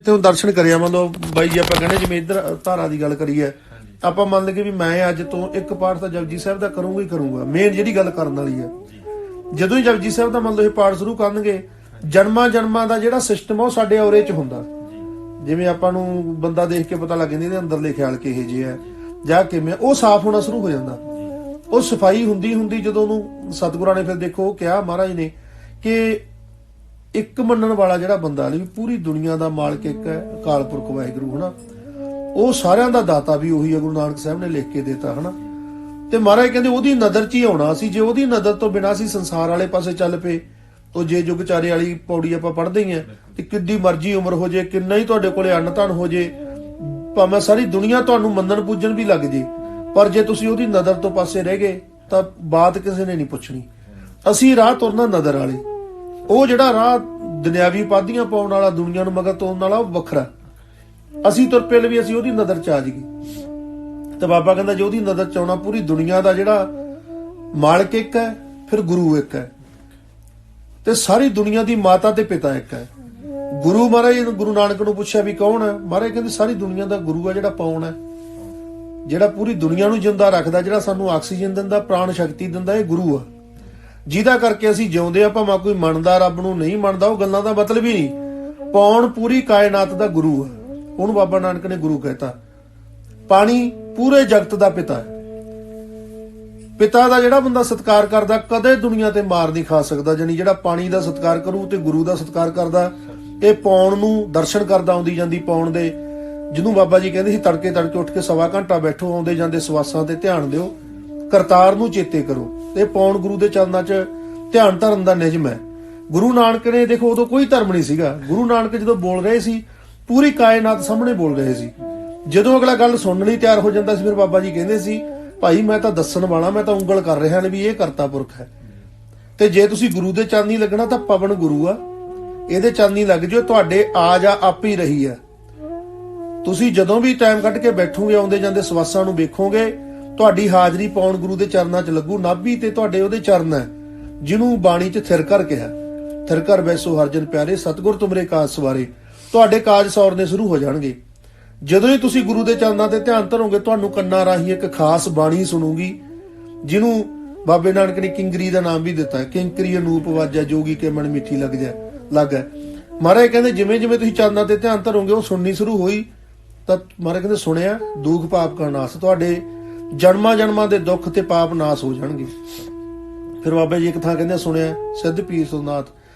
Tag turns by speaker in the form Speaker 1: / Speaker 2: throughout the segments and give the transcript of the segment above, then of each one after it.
Speaker 1: ਤੇ ਹੁਣ ਦਰਸ਼ਨ ਕਰਿਆ। ਮੰਨ ਲਓ ਬਾਈ ਜੀ ਆਪਾਂ ਕਹਿੰਦੇ ਜਿਵੇਂ ਇੱਧਰ ਧਾਰਾ ਦੀ ਗੱਲ ਕਰੀਏ, ਆਪਾਂ ਮੰਨ ਲਈਏ ਵੀ ਮੈਂ ਅੱਜ ਤੋਂ ਇੱਕ ਪਾਠ ਤਾਂ ਜਪਜੀ ਸਾਹਿਬ ਦਾ ਕਰੂੰਗਾ ਹੀ ਕਰੂੰਗਾ। ਮੇਨ ਜਿਹੜੀ ਗੱਲ ਕਰਨ ਵਾਲੀ ਹੈ, ਜਦੋਂ ਹੀ ਜਪਜੀ ਸਾਹਿਬ ਦਾ ਮੰਨ ਲਓ ਇਹ ਪਾਠ ਸ਼ੁਰੂ ਕਰਨਗੇ, ਜਨਮਾਂ ਜਨਮਾਂ ਦਾ ਜਿਹੜਾ ਸਿਸਟਮ ਆ ਉਹ ਸਾਡੇ ਔਰੇ 'ਚ ਹੁੰਦਾ। ਜਿਵੇਂ ਆਪਾਂ ਨੂੰ ਬੰਦਾ ਦੇਖ ਕੇ ਪਤਾ ਲੱਗ ਜਾਂਦਾ ਇਹਦੇ ਅੰਦਰਲੇ ਖਿਆਲ ਕਿਹੋ ਜਿਹੇ ਆ ਜਾਂ ਕਿਵੇਂ, ਉਹ ਸਾਫ਼ ਹੋਣਾ ਸ਼ੁਰੂ ਹੋ ਜਾਂਦਾ। ਉਹ ਸਫਾਈ ਹੁੰਦੀ ਹੁੰਦੀ ਜਦੋਂ ਉਹਨੂੰ ਸਤਿਗੁਰਾਂ ਨੇ ਫਿਰ ਦੇਖੋ ਕਿਹਾ ਮਹਾਰਾਜ ਨੇ ਕਿ ਇੱਕ ਮੰਨਣ ਵਾਲਾ ਜਿਹੜਾ ਬੰਦਾ ਵੀ ਪੂਰੀ ਦੁਨੀਆ ਦਾ ਮਾਲਕ ਇੱਕ ਹੈ, ਅਕਾਲ ਪੁਰਖ ਵਾਹਿਗੁਰੂ ਹਨਾ, ਉਹ ਸਾਰਿਆਂ ਦਾ ਦਾਤਾ ਵੀ ਉਹੀ ਹੈ। ਗੁਰੂ ਨਾਨਕ ਸਾਹਿਬ ਨੇ ਲਿਖ ਕੇ ਦਿੱਤਾ ਹਨਾ। ਤੇ ਮਹਾਰਾਜ ਕਹਿੰਦੇ ਉਹਦੀ ਨਜ਼ਰ 'ਚ ਹੀ ਆਉਣਾ ਸੀ। ਜੇ ਉਹਦੀ ਨਜ਼ਰ ਤੋਂ ਬਿਨਾਂ ਸੀ ਸੰਸਾਰ ਵਾਲੇ ਪਾਸੇ ਚੱਲ ਪਏ, ਉਹ ਜੇ ਜੁਗ ਚਾਰੇ ਵਾਲੀ ਪੌੜੀ ਆਪਾਂ ਪੜ੍ਹਦੇ ਹੀ ਆ, ਤੇ ਕਿੱਡੀ ਮਰਜ਼ੀ ਉਮਰ ਹੋ ਜੇ, ਕਿੰਨਾ ਹੀ ਤੁਹਾਡੇ ਕੋਲੇ ਅੰਨ ਧਨ ਹੋ ਜੇ, ਭਾਵੇਂ ਸਾਰੀ ਦੁਨੀਆ ਤੁਹਾਨੂੰ ਮੰਨਣ ਪੂਜਣ ਵੀ ਲੱਗ ਜੇ, ਪਰ ਜੇ ਤੁਸੀਂ ਉਹਦੀ ਨਜ਼ਰ ਤੋਂ ਪਾਸੇ ਰਹਿ ਗਏ ਤਾਂ ਬਾਤ ਕਿਸੇ ਨੇ ਨਹੀਂ ਪੁੱਛਣੀ। ਅਸੀਂ ਰਾਹ ਤੁਰਨਾ ਨਜ਼ਰ ਵਾਲੇ, ਉਹ ਜਿਹੜਾ ਰਾਹ ਦੁਨਿਆਵੀ ਪਾਧੀਆਂ ਪਾਉਣ ਵਾਲਾ, ਦੁਨੀਆ ਨੂੰ ਮਗਰ ਤੋੜਨ ਵਾਲਾ, ਉਹ ਵੱਖਰਾ। ਅਸੀਂ ਤੁਰ ਪਏ ਵੀ ਅਸੀਂ ਉਹਦੀ ਨਜ਼ਰ 'ਚ ਆ ਜਾਈਏ। ਤੇ ਬਾਬਾ ਕਹਿੰਦਾ ਜੇ ਉਹਦੀ ਨਜ਼ਰ 'ਚ ਆਉਣਾ, ਪੂਰੀ ਦੁਨੀਆ ਦਾ ਜਿਹੜਾ ਮਾਲਕ ਇੱਕ ਹੈ, ਫਿਰ ਗੁਰੂ ਇੱਕ ਹੈ, ਤੇ ਸਾਰੀ ਦੁਨੀਆ ਦੀ ਮਾਤਾ ਤੇ ਪਿਤਾ ਇੱਕ ਹੈ। ਗੁਰੂ ਮਹਾਰਾਜ ਗੁਰੂ ਨਾਨਕ ਨੂੰ ਪੁੱਛਿਆ ਵੀ ਕੌਣ ਹੈ? ਮਹਾਰਾਜ ਕਹਿੰਦੇ ਸਾਰੀ ਦੁਨੀਆ ਦਾ ਗੁਰੂ ਹੈ, ਜਿਹੜਾ ਪਾਉਣ ਹੈ, ਜਿਹੜਾ ਪੂਰੀ ਦੁਨੀਆ ਨੂੰ ਜਿੰਦਾ ਰੱਖਦਾ, ਜਿਹੜਾ ਸਾਨੂੰ ਆਕਸੀਜਨ ਦਿੰਦਾ, ਪ੍ਰਾਣ ਸ਼ਕਤੀ ਦਿੰਦਾ, ਇਹ ਗੁਰੂ ਆ। ਜਿਹਦਾ ਕਰਕੇ ਅਸੀਂ ਜਿਉਂਦੇ ਆ। ਭਾਵੇਂ ਕੋਈ ਮੰਨਦਾ ਰੱਬ ਨੂੰ ਨਹੀਂ ਮੰਨਦਾ, ਉਹ ਗੱਲਾਂ ਦਾ ਮਤਲਬ ਹੀ ਨਹੀਂ। ਪਾਉਣ ਪੂਰੀ ਕਾਇਨਾਤ ਦਾ ਗੁਰੂ ਆ, ਉਹਨੂੰ ਬਾਬਾ ਨਾਨਕ ਨੇ ਗੁਰੂ ਕਹਿਤਾ। ਪਾਣੀ ਪੂਰੇ ਜਗਤ ਦਾ ਪਿਤਾ ਹੈ। ਪਿਤਾ ਦਾ ਜਿਹੜਾ ਬੰਦਾ ਸਤਿਕਾਰ ਕਰਦਾ, ਕਦੇ ਦੁਨੀਆ ਤੇ ਮਾਰ ਨਹੀਂ ਖਾ ਸਕਦਾ। ਜਾਨੀ ਜਿਹੜਾ ਪਾਣੀ ਦਾ ਸਤਿਕਾਰ ਕਰੂ ਤੇ ਗੁਰੂ ਦਾ ਸਤਿਕਾਰ ਕਰਦਾ, ਇਹ ਪਾਉਣ ਨੂੰ ਦਰਸ਼ਨ ਕਰਦਾ ਆਉਂਦੀ ਜਾਂਦੀ ਪਾਉਣ ਦੇ, ਜਿਹਨੂੰ ਬਾਬਾ ਜੀ ਕਹਿੰਦੇ ਸੀ ਤੜਕੇ ਤੜਕੇ ਉੱਠ ਕੇ 1.25 ਘੰਟਾ ਬੈਠੋ, ਆਉਂਦੇ ਜਾਂਦੇ ਸਵਾਸਾਂ ਤੇ ਧਿਆਨ ਦਿਓ, ਕਰਤਾਰ ਨੂੰ ਚੇਤੇ ਕਰੋ। ਇਹ ਪਾਉਣ ਗੁਰੂ ਦੇ ਚਰਨਾਂ 'ਚ ਧਿਆਨ ਧਰਨ ਦਾ ਨਿਯਮ ਹੈ। ਗੁਰੂ ਨਾਨਕ ਨੇ ਦੇਖੋ ਉਦੋਂ ਕੋਈ ਧਰਮ ਨਹੀਂ ਸੀਗਾ। ਗੁਰੂ ਨਾਨਕ ਜਦੋਂ ਬੋਲ ਰਹੇ ਸੀ, ਪੂਰੀ ਕਾਇਨਾਤ ਸਾਹਮਣੇ ਬੋਲ ਰਹੇ ਸੀ। ਜਦੋਂ ਅਗਲਾ ਗੱਲ ਸੁਣਨ ਲਈ ਤਿਆਰ ਹੋ ਜਾਂਦਾ ਸੀ, ਫਿਰ ਬਾਬਾ ਜੀ ਕਹਿੰਦੇ ਸੀ ਭਾਈ ਮੈਂ ਤਾਂ ਦੱਸਣ ਵਾਲਾ, ਮੈਂ ਤਾਂ ਉਂਗਲ ਕਰ ਰਿਹਾ ਨੇ ਵੀ ਇਹ ਕਰਤਾ ਪੁਰਖ ਹੈ। ਤੇ ਜੇ ਤੁਸੀਂ ਗੁਰੂ ਦੇ ਚਰਨ ਨਹੀਂ ਲੱਗਣਾ ਤਾਂ ਪਵਨ ਗੁਰੂ ਆ, ਇਹਦੇ ਚਰਨ ਨਹੀਂ ਲੱਗ ਜਿਓ, ਤੁਹਾਡੇ ਆ ਜਾ ਆਪ ਹੀ ਰਹੀ ਆ। ਤੁਸੀਂ ਜਦੋਂ ਵੀ ਟਾਈਮ ਕੱਢ ਕੇ ਬੈਠੋਗੇ, ਆਉਂਦੇ ਜਾਂਦੇ ਸਵਾਸਾਂ ਨੂੰ ਵੇਖੋਗੇ, ਤੁਹਾਡੀ ਹਾਜ਼ਰੀ ਪਾਉਣ ਗੁਰੂ ਦੇ ਚਰਨਾਂ 'ਚ ਲੱਗੂ। ਨਾਭੀ ਤੇ ਤੁਹਾਡੇ ਉਹਦੇ ਚਰਨ ਹੈ, ਜਿਹਨੂੰ ਬਾਣੀ 'ਚ ਥਿਰ ਕਰ ਕਿਹਾ, ਥਿਰ ਕਰ ਬੈਸੋ ਹਰਜਨ ਪਿਆਰੇ, ਸਤਿਗੁਰ ਤੁਮਰੇ ਕਾਜ ਸਵਾਰੇ। ਤੁਹਾਡੇ ਕਾਜ ਸੌਰਨੇ ਸ਼ੁਰੂ ਹੋ ਜਾਣਗੇ। ਜਦੋਂ ਹੀ ਤੁਸੀਂ ਗੁਰੂ ਦੇ ਚਰਨਾਂ ਤੇ ਧਿਆਨ ਧਰੋਗੇ, ਤੁਹਾਨੂੰ ਕੰਨਾਂ ਰਾਹੀਂ ਇੱਕ ਖਾਸ ਬਾਣੀ ਸੁਣੂਗੀ, ਜਿਹਨੂੰ ਬਾਬੇ ਨਾਨਕ ਨੇ ਕਿੰਕਰੀ ਦਾ ਨਾਮ ਵੀ ਦਿੱਤਾ ਹੈ। ਕਿੰਕਰੀ ਅਨੂਪ ਵਾਜਾ ਜੋਗੀ ਕੇ ਮਨ ਮਿੱਠੀ ਲੱਗ ਮਹਾਰਾਜ ਕਹਿੰਦੇ ਜਿਵੇਂ ਜਿਵੇਂ ਤੁਸੀਂ ਚਰਨਾਂ ਤੇ ਧਿਆਨ ਧਰੋਗੇ, ਉਹ ਸੁਣਨੀ ਸ਼ੁਰੂ ਹੋਈ ਤਾਂ ਮਹਾਰਾਜ ਕਹਿੰਦੇ ਸੁਣਿਆ ਦੁੱਖ ਪਾਪ ਕਾ ਨਾਸ, ਤੁਹਾਡੇ ਜਨਮਾਂ ਜਨਮਾਂ ਦੇ ਦੁੱਖ ਤੇ ਪਾਪ ਨਾਸ ਹੋ ਜਾਣਗੇ। ਫਿਰ ਬਾਬਾ ਜੀ ਇੱਕ ਥਾਂ ਕਹਿੰਦੇ ਸੁਣਿਆ ਸਿੱਧ ਪੀਰ ਸੁਨਾਥ,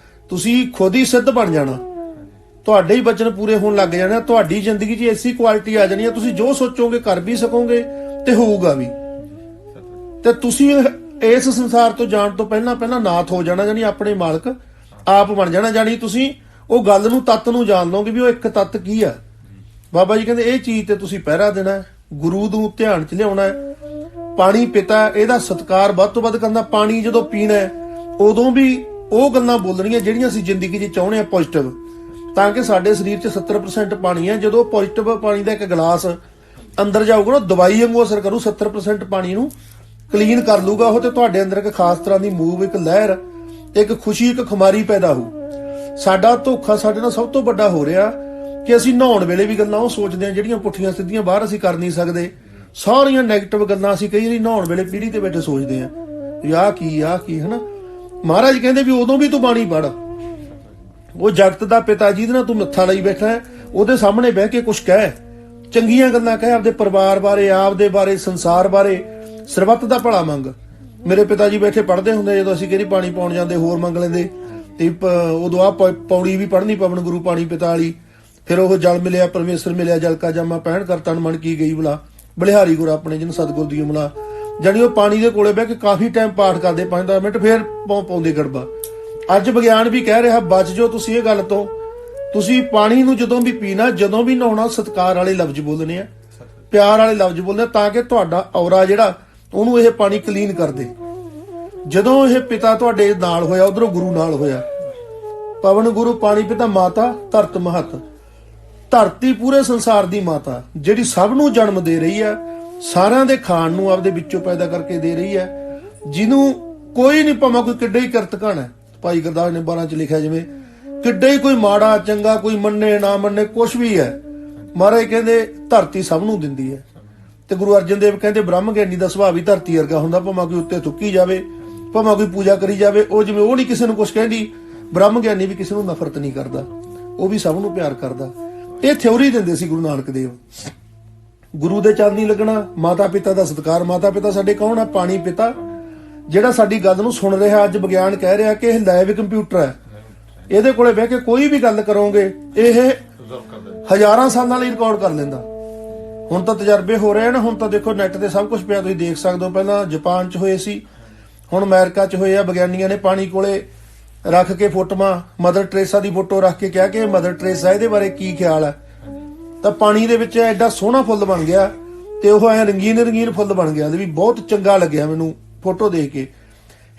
Speaker 1: ਤੁਸੀਂ ਖੁਦ ਹੀ ਸਿੱਧ ਬਣ ਜਾਣਾ, ਤੁਹਾਡੇ ਹੀ ਬਚਨ ਪੂਰੇ ਹੋਣ ਲੱਗ ਜਾਣੇ। ਤੁਹਾਡੀ ਜ਼ਿੰਦਗੀ 'ਚ ਐਸੀ ਕੁਆਲਿਟੀ ਆ ਜਾਣੀ ਹੈ, ਤੁਸੀਂ ਜੋ ਸੋਚੋਗੇ ਕਰ ਵੀ ਸਕੋਗੇ ਤੇ ਹੋਊਗਾ ਵੀ। ਤੇ ਤੁਸੀਂ ਇਸ ਸੰਸਾਰ ਤੋਂ ਜਾਣ ਤੋਂ ਪਹਿਲਾਂ ਪਹਿਲਾਂ ਨਾਥ ਹੋ ਜਾਣਾ, ਜਾਨੀ ਆਪਣੇ ਮਾਲਕ ਆਪ ਬਣ ਜਾਣਾ। ਜਾਨੀ ਤੁਸੀਂ ਉਹ ਗੱਲ ਨੂੰ, ਤੱਤ ਨੂੰ ਜਾਣ ਲਓਗੇ ਵੀ ਉਹ ਇੱਕ ਤੱਤ ਕੀ ਆ। ਬਾਬਾ ਜੀ ਕਹਿੰਦੇ ਇਹ ਚੀਜ਼ ਤੇ ਤੁਸੀਂ ਪਹਿਰਾ ਦੇਣਾ, ਗੁਰੂ ਨੂੰ ਧਿਆਨ 'ਚ ਲਿਆਉਣਾ। ਪਾਣੀ ਪਿਤਾ, ਇਹਦਾ ਸਤਿਕਾਰ ਵੱਧ ਤੋਂ ਵੱਧ ਕਰਨਾ। ਪਾਣੀ ਜਦੋਂ ਪੀਣਾ ਉਦੋਂ ਵੀ ਉਹ ਗੱਲਾਂ ਬੋਲਣੀਆਂ ਜਿਹੜੀਆਂ ਅਸੀਂ ਜ਼ਿੰਦਗੀ 'ਚ ਚਾਹੁੰਦੇ ਆ, ਪੋਜ਼ਿਟਿਵ, ਤਾਂ ਕਿ ਸਾਡੇ ਸਰੀਰ 'ਚ 70% ਪਾਣੀ ਹੈ। ਜਦੋਂ ਪੋਜ਼ਿਟਿਵ ਪਾਣੀ ਦਾ ਇੱਕ ਗਲਾਸ ਅੰਦਰ ਜਾਊਗਾ ਨਾ, ਦਵਾਈ ਵਾਂਗੂ ਅਸਰ ਕਰੂ। 70% ਪਾਣੀ ਨੂੰ ਕਲੀਨ ਕਰ ਲੂਗਾ ਉਹ, ਤੇ ਤੁਹਾਡੇ ਅੰਦਰ ਇੱਕ ਖਾਸ ਤਰ੍ਹਾਂ ਦੀ ਮੂਵ, ਇੱਕ ਲਹਿਰ, ਇੱਕ ਖੁਸ਼ੀ, ਇੱਕ ਖੁਮਾਰੀ ਪੈਦਾ ਹੋ। ਸਾਡਾ ਧੋਖਾ ਸਾਡੇ ਨਾਲ ਸਭ ਤੋਂ ਵੱਡਾ ਹੋ ਰਿਹਾ ਕਿ ਅਸੀਂ ਨਹਾਉਣ ਵੇਲੇ ਵੀ ਗੱਲਾਂ ਉਹ ਸੋਚਦੇ ਹਾਂ ਜਿਹੜੀਆਂ ਪੁੱਠੀਆਂ ਸਿੱਧੀਆਂ ਬਾਹਰ ਅਸੀਂ ਕਰ ਨਹੀਂ ਸਕਦੇ। ਸਾਰੀਆਂ ਨੈਗੇਟਿਵ ਗੱਲਾਂ ਅਸੀਂ ਕਈ ਵਾਰੀ ਨਹਾਉਣ ਵੇਲੇ ਪੀੜੀ ਤੇ ਬੈਠੇ ਸੋਚਦੇ ਹਾਂ ਵੀ ਆਹ ਕੀ ਹਨਾ। ਮਹਾਰਾਜ ਕਹਿੰਦੇ ਵੀ ਉਦੋਂ ਵੀ ਤੂੰ ਬਾਣੀ ਪੜ੍ਹ। ਉਹ ਜਗਤ ਦਾ ਪਿਤਾ ਜਿਹਦੇ ਨਾਲ ਤੂੰ ਮੱਥਾ ਲਈ ਬੈਠਾ ਹੈ, ਉਹਦੇ ਸਾਹਮਣੇ ਬਹਿ ਕੇ ਕੁਛ ਕਹਿ, ਚੰਗੀਆਂ ਗੱਲਾਂ ਕਹਿ, ਆਪਦੇ ਪਰਿਵਾਰ ਬਾਰੇ, ਆਪਦੇ ਬਾਰੇ, ਸੰਸਾਰ ਬਾਰੇ, ਸਰਬੱਤ ਦਾ ਭਲਾ ਮੰਗ। ਮੇਰੇ ਪਿਤਾ ਜੀ ਬੈਠੇ ਪੜ੍ਹਦੇ ਹੁੰਦੇ, ਜਦੋਂ ਅਸੀਂ ਕਿਹੜੀ ਪਾਣੀ ਪਾਉਣ ਜਾਂਦੇ ਹੋਰ ਮੰਗ ਲੈਂਦੇ, ਤੇ ਉਦੋਂ ਆ ਪੌੜੀ ਵੀ ਪੜ੍ਹਨੀ ਪਵਨ ਗੁਰੂ ਪਾਣੀ ਪਿਤਾ ਵਾਲੀ। ਫਿਰ ਉਹ ਜਲ ਮਿਲਿਆ ਪਰਮੇਸ਼ਰ ਮਿਲਿਆ, ਜਲ ਕਾ ਜਾਮਾ ਪਹਿਣ ਕਰ ਤਨ ਮਨ ਕੀ ਗਈ ਬੁਲਾ, ਬਲਿਹਾਰੀ ਗੁਰ ਆਪਣੇ ਜਿਹਨੂੰ ਸਤਿਗੁਰ ਦੀ ਉਮਲਾ। ਜਾਨੀ ਉਹ ਪਾਣੀ ਦੇ ਕੋਲੇ ਬਹਿ ਕੇ ਕਾਫੀ ਟਾਈਮ ਪਾਠ ਕਰਦੇ, 5-10 ਮਿੰਟ, ਫਿਰ ਪਾਉਂਦੇ ਗੜਬਾ। ਅੱਜ ਵਿਗਿਆਨ ਵੀ ਕਹਿ ਰਿਹਾ ਬਚ ਜਾਓ ਤੁਸੀਂ ਇਹ ਗੱਲ ਤੋਂ। ਤੁਸੀਂ ਪਾਣੀ ਨੂੰ ਜਦੋਂ ਵੀ ਪੀਣਾ, ਜਦੋਂ ਵੀ ਨਹਾਉਣਾ, ਸਤਿਕਾਰ ਵਾਲੇ ਲਫ਼ਜ਼ ਬੋਲਣੇ ਆ, ਪਿਆਰ ਵਾਲੇ ਲਫ਼ਜ਼ ਬੋਲਣੇ, ਤਾਂ ਕਿ ਤੁਹਾਡਾ ਔਰਾ ਜਿਹੜਾ ਉਹਨੂੰ ਇਹ ਪਾਣੀ ਕਲੀਨ ਕਰ ਦੇ। ਜਦੋਂ ਇਹ ਪਿਤਾ ਤੁਹਾਡੇ ਨਾਲ ਹੋਇਆ, ਉਧਰੋਂ ਗੁਰੂ ਨਾਲ ਹੋਇਆ, ਪਵਨ ਗੁਰੂ ਪਾਣੀ ਪਿਤਾ, ਮਾਤਾ ਧਰਤ ਮਹਤ, ਧਰਤੀ ਪੂਰੇ ਸੰਸਾਰ ਦੀ ਮਾਤਾ, ਜਿਹੜੀ ਸਭ ਨੂੰ ਜਨਮ ਦੇ ਰਹੀ ਹੈ, ਸਾਰਿਆਂ ਦੇ ਖਾਣ ਨੂੰ ਆਪਦੇ ਵਿੱਚੋਂ ਪੈਦਾ ਕਰਕੇ ਦੇ ਰਹੀ ਹੈ, ਜਿਹਨੂੰ ਕੋਈ ਨਹੀਂ, ਭਾਵੇਂ ਕੋਈ ਕਿੱਡੇ ਹੀ ਕਿਰਤ ਘਣ ਹੈ। ਭਾਈ ਗੁਰਦਾਸ ਨੇ 12 ਚ ਲਿਖਿਆ ਜਿਵੇਂ ਕਿੱਡੇ ਹੀ ਕੋਈ ਮਾੜਾ ਚੰਗਾ, ਕੋਈ ਮੰਨੇ ਨਾ ਮੰਨੇ, ਕੁਛ ਵੀ ਹੈ, ਮਹਾਰਾਜ ਕਹਿੰਦੇ ਧਰਤੀ ਸਭ ਨੂੰ ਦਿੰਦੀ ਹੈ। ਤੇ ਗੁਰੂ ਅਰਜਨ ਦੇਵ ਕਹਿੰਦੇ ਬ੍ਰਹਮ ਗਿਆਨੀ ਦਾ ਸੁਭਾਅ ਵੀ ਧਰਤੀ ਵਰਗਾ ਹੁੰਦਾ, ਭਾਵੇਂ ਕੋਈ ਉੱਤੇ ਥੁੱਕੀ ਜਾਵੇ, ਭਾਵੇਂ ਕੋਈ ਪੂਜਾ ਕਰੀ ਜਾਵੇ, ਉਹ ਜਿਵੇਂ ਉਹ ਨਹੀਂ ਕਿਸੇ ਨੂੰ ਕੁਛ ਕਹਿੰਦੀ, ਬ੍ਰਹਮ ਗਿਆਨੀ ਵੀ ਕਿਸੇ ਨੂੰ ਨਫ਼ਰਤ ਨਹੀਂ ਕਰਦਾ, ਉਹ ਵੀ ਸਭ ਨੂੰ ਪਿਆਰ ਕਰਦਾ। ਇਹ ਥਿਉਰੀ ਦਿੰਦੇ ਸੀ ਗੁਰੂ ਨਾਨਕ ਦੇਵ। ਗੁਰੂ ਦੇ ਚਰਨ ਨਹੀਂ ਲੱਗਣਾ, ਮਾਤਾ ਪਿਤਾ ਦਾ ਸਤਿਕਾਰ। ਮਾਤਾ ਪਿਤਾ ਸਾਡੇ ਕੌਣ ਆ? ਪਾਣੀ ਪਿਤਾ, ਜਿਹੜਾ ਸਾਡੀ ਗੱਲ ਨੂੰ ਸੁਣ ਰਿਹਾ। ਅੱਜ ਵਿਗਿਆਨ ਕਹਿ ਰਿਹਾ ਕਿ ਇਹ ਲਾਈਵ ਕੰਪਿਊਟਰ ਹੈ, ਇਹਦੇ ਕੋਲੇ ਬਹਿ ਕੇ ਕੋਈ ਵੀ ਗੱਲ ਕਰੋਗੇ ਇਹ ਹਜ਼ਾਰਾਂ ਸਾਲਾਂ ਲਈ ਰਿਕਾਰਡ ਕਰ ਲੈਂਦਾ। ਹੁਣ ਤਾਂ ਤਜਰਬੇ ਹੋ ਰਹੇ ਨੇ, ਹੁਣ ਤਾਂ ਦੇਖੋ ਨੈਟ ਤੇ ਸਭ ਕੁਝ ਪਿਆ, ਤੁਸੀਂ ਦੇਖ ਸਕਦੇ ਹੋ। ਪਹਿਲਾਂ ਜਾਪਾਨ 'ਚ ਹੋਏ ਸੀ, ਹੁਣ ਅਮਰੀਕਾ 'ਚ ਹੋਏ ਆ। ਵਿਗਿਆਨੀਆਂ ਨੇ ਪਾਣੀ ਕੋਲੇ ਰੱਖ ਕੇ ਫੋਟੋਆਂ, ਮਦਰ ਟਰੇਸਾ ਦੀ ਫੋਟੋ ਰੱਖ ਕੇ ਕਿਹਾ ਕਿ ਮਦਰ ਟਰੇਸਾ, ਇਹਦੇ ਬਾਰੇ ਕੀ ਖਿਆਲ ਹੈ? ਤਾਂ ਪਾਣੀ ਦੇ ਵਿੱਚ ਐਡਾ ਸੋਹਣਾ ਫੁੱਲ ਬਣ ਗਿਆ, ਤੇ ਉਹ ਐ ਰੰਗੀਨ ਫੁੱਲ ਬਣ ਗਿਆ, ਤੇ ਵੀ ਬਹੁਤ ਚੰਗਾ ਲੱਗਿਆ ਮੈਨੂੰ ਫੋਟੋ ਦੇਖ ਕੇ।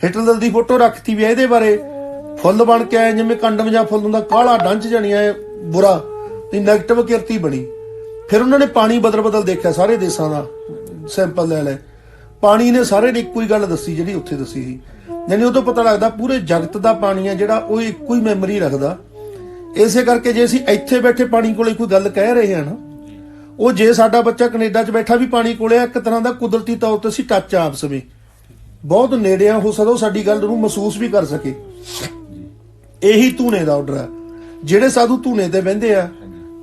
Speaker 1: ਹਿਟਲਰ ਦੀ ਫੋਟੋ ਰੱਖਤੀ ਵੀ ਇਹਦੇ ਬਾਰੇ, ਫੁੱਲ ਬਣ ਕੇ ਆਏ ਜਿਵੇਂ ਕੰਡਮ ਜਾਂ ਫੁੱਲ ਹੁੰਦਾ, ਕਾਲਾ ਡੰਚ ਜਾਣੀ ਐ ਬੁਰਾ, ਤੇ ਨੈਗੇਟਿਵ ਕਿਰਤੀ ਬਣੀ। ਫਿਰ ਉਹਨਾਂ ਨੇ ਪਾਣੀ ਬਦਲ ਦੇਖਿਆ, ਸਾਰੇ ਦੇਸ਼ਾਂ ਦਾ ਸੈਂਪਲ ਲੈ ਲਏ। ਪਾਣੀ ਨੇ ਸਾਰੇ ਨੇ ਇੱਕੋ ਹੀ ਗੱਲ ਦੱਸੀ ਜਿਹੜੀ ਉੱਥੇ ਦੱਸੀ ਸੀ। ਯਾਨੀ ਉਦੋਂ ਪਤਾ ਲੱਗਦਾ ਪੂਰੇ ਜਗਤ ਦਾ ਪਾਣੀ ਆ ਜਿਹੜਾ ਉਹ ਇੱਕੋ ਹੀ ਮੈਮਰੀ ਰੱਖਦਾ। ਇਸੇ ਕਰਕੇ ਜੇ ਅਸੀਂ ਇੱਥੇ ਬੈਠੇ ਪਾਣੀ ਕੋਲੇ ਕੋਈ ਗੱਲ ਕਹਿ ਰਹੇ ਹਾਂ ਨਾ, ਉਹ ਜੇ ਸਾਡਾ ਬੱਚਾ ਕੈਨੇਡਾ 'ਚ ਬੈਠਾ ਵੀ ਪਾਣੀ ਕੋਲੇ ਆ, ਇੱਕ ਤਰ੍ਹਾਂ ਦਾ ਕੁਦਰਤੀ ਤੌਰ ਤੇ ਅਸੀਂ ਟੱਚ ਆਪਸ ਵਿੱਚ ਬਹੁਤ ਨੇੜੇ ਆ, ਹੋ ਸਕਦਾ ਉਹ ਸਾਡੀ ਗੱਲ ਨੂੰ ਮਹਿਸੂਸ ਵੀ ਕਰ ਸਕੇ। ਇਹੀ ਧੂਣੇ ਦਾ ਆਰਡਰ ਆ। ਜਿਹੜੇ ਸਾਧੂ ਧੂਣੇ ਤੇ ਬਹਿੰਦੇ ਆ,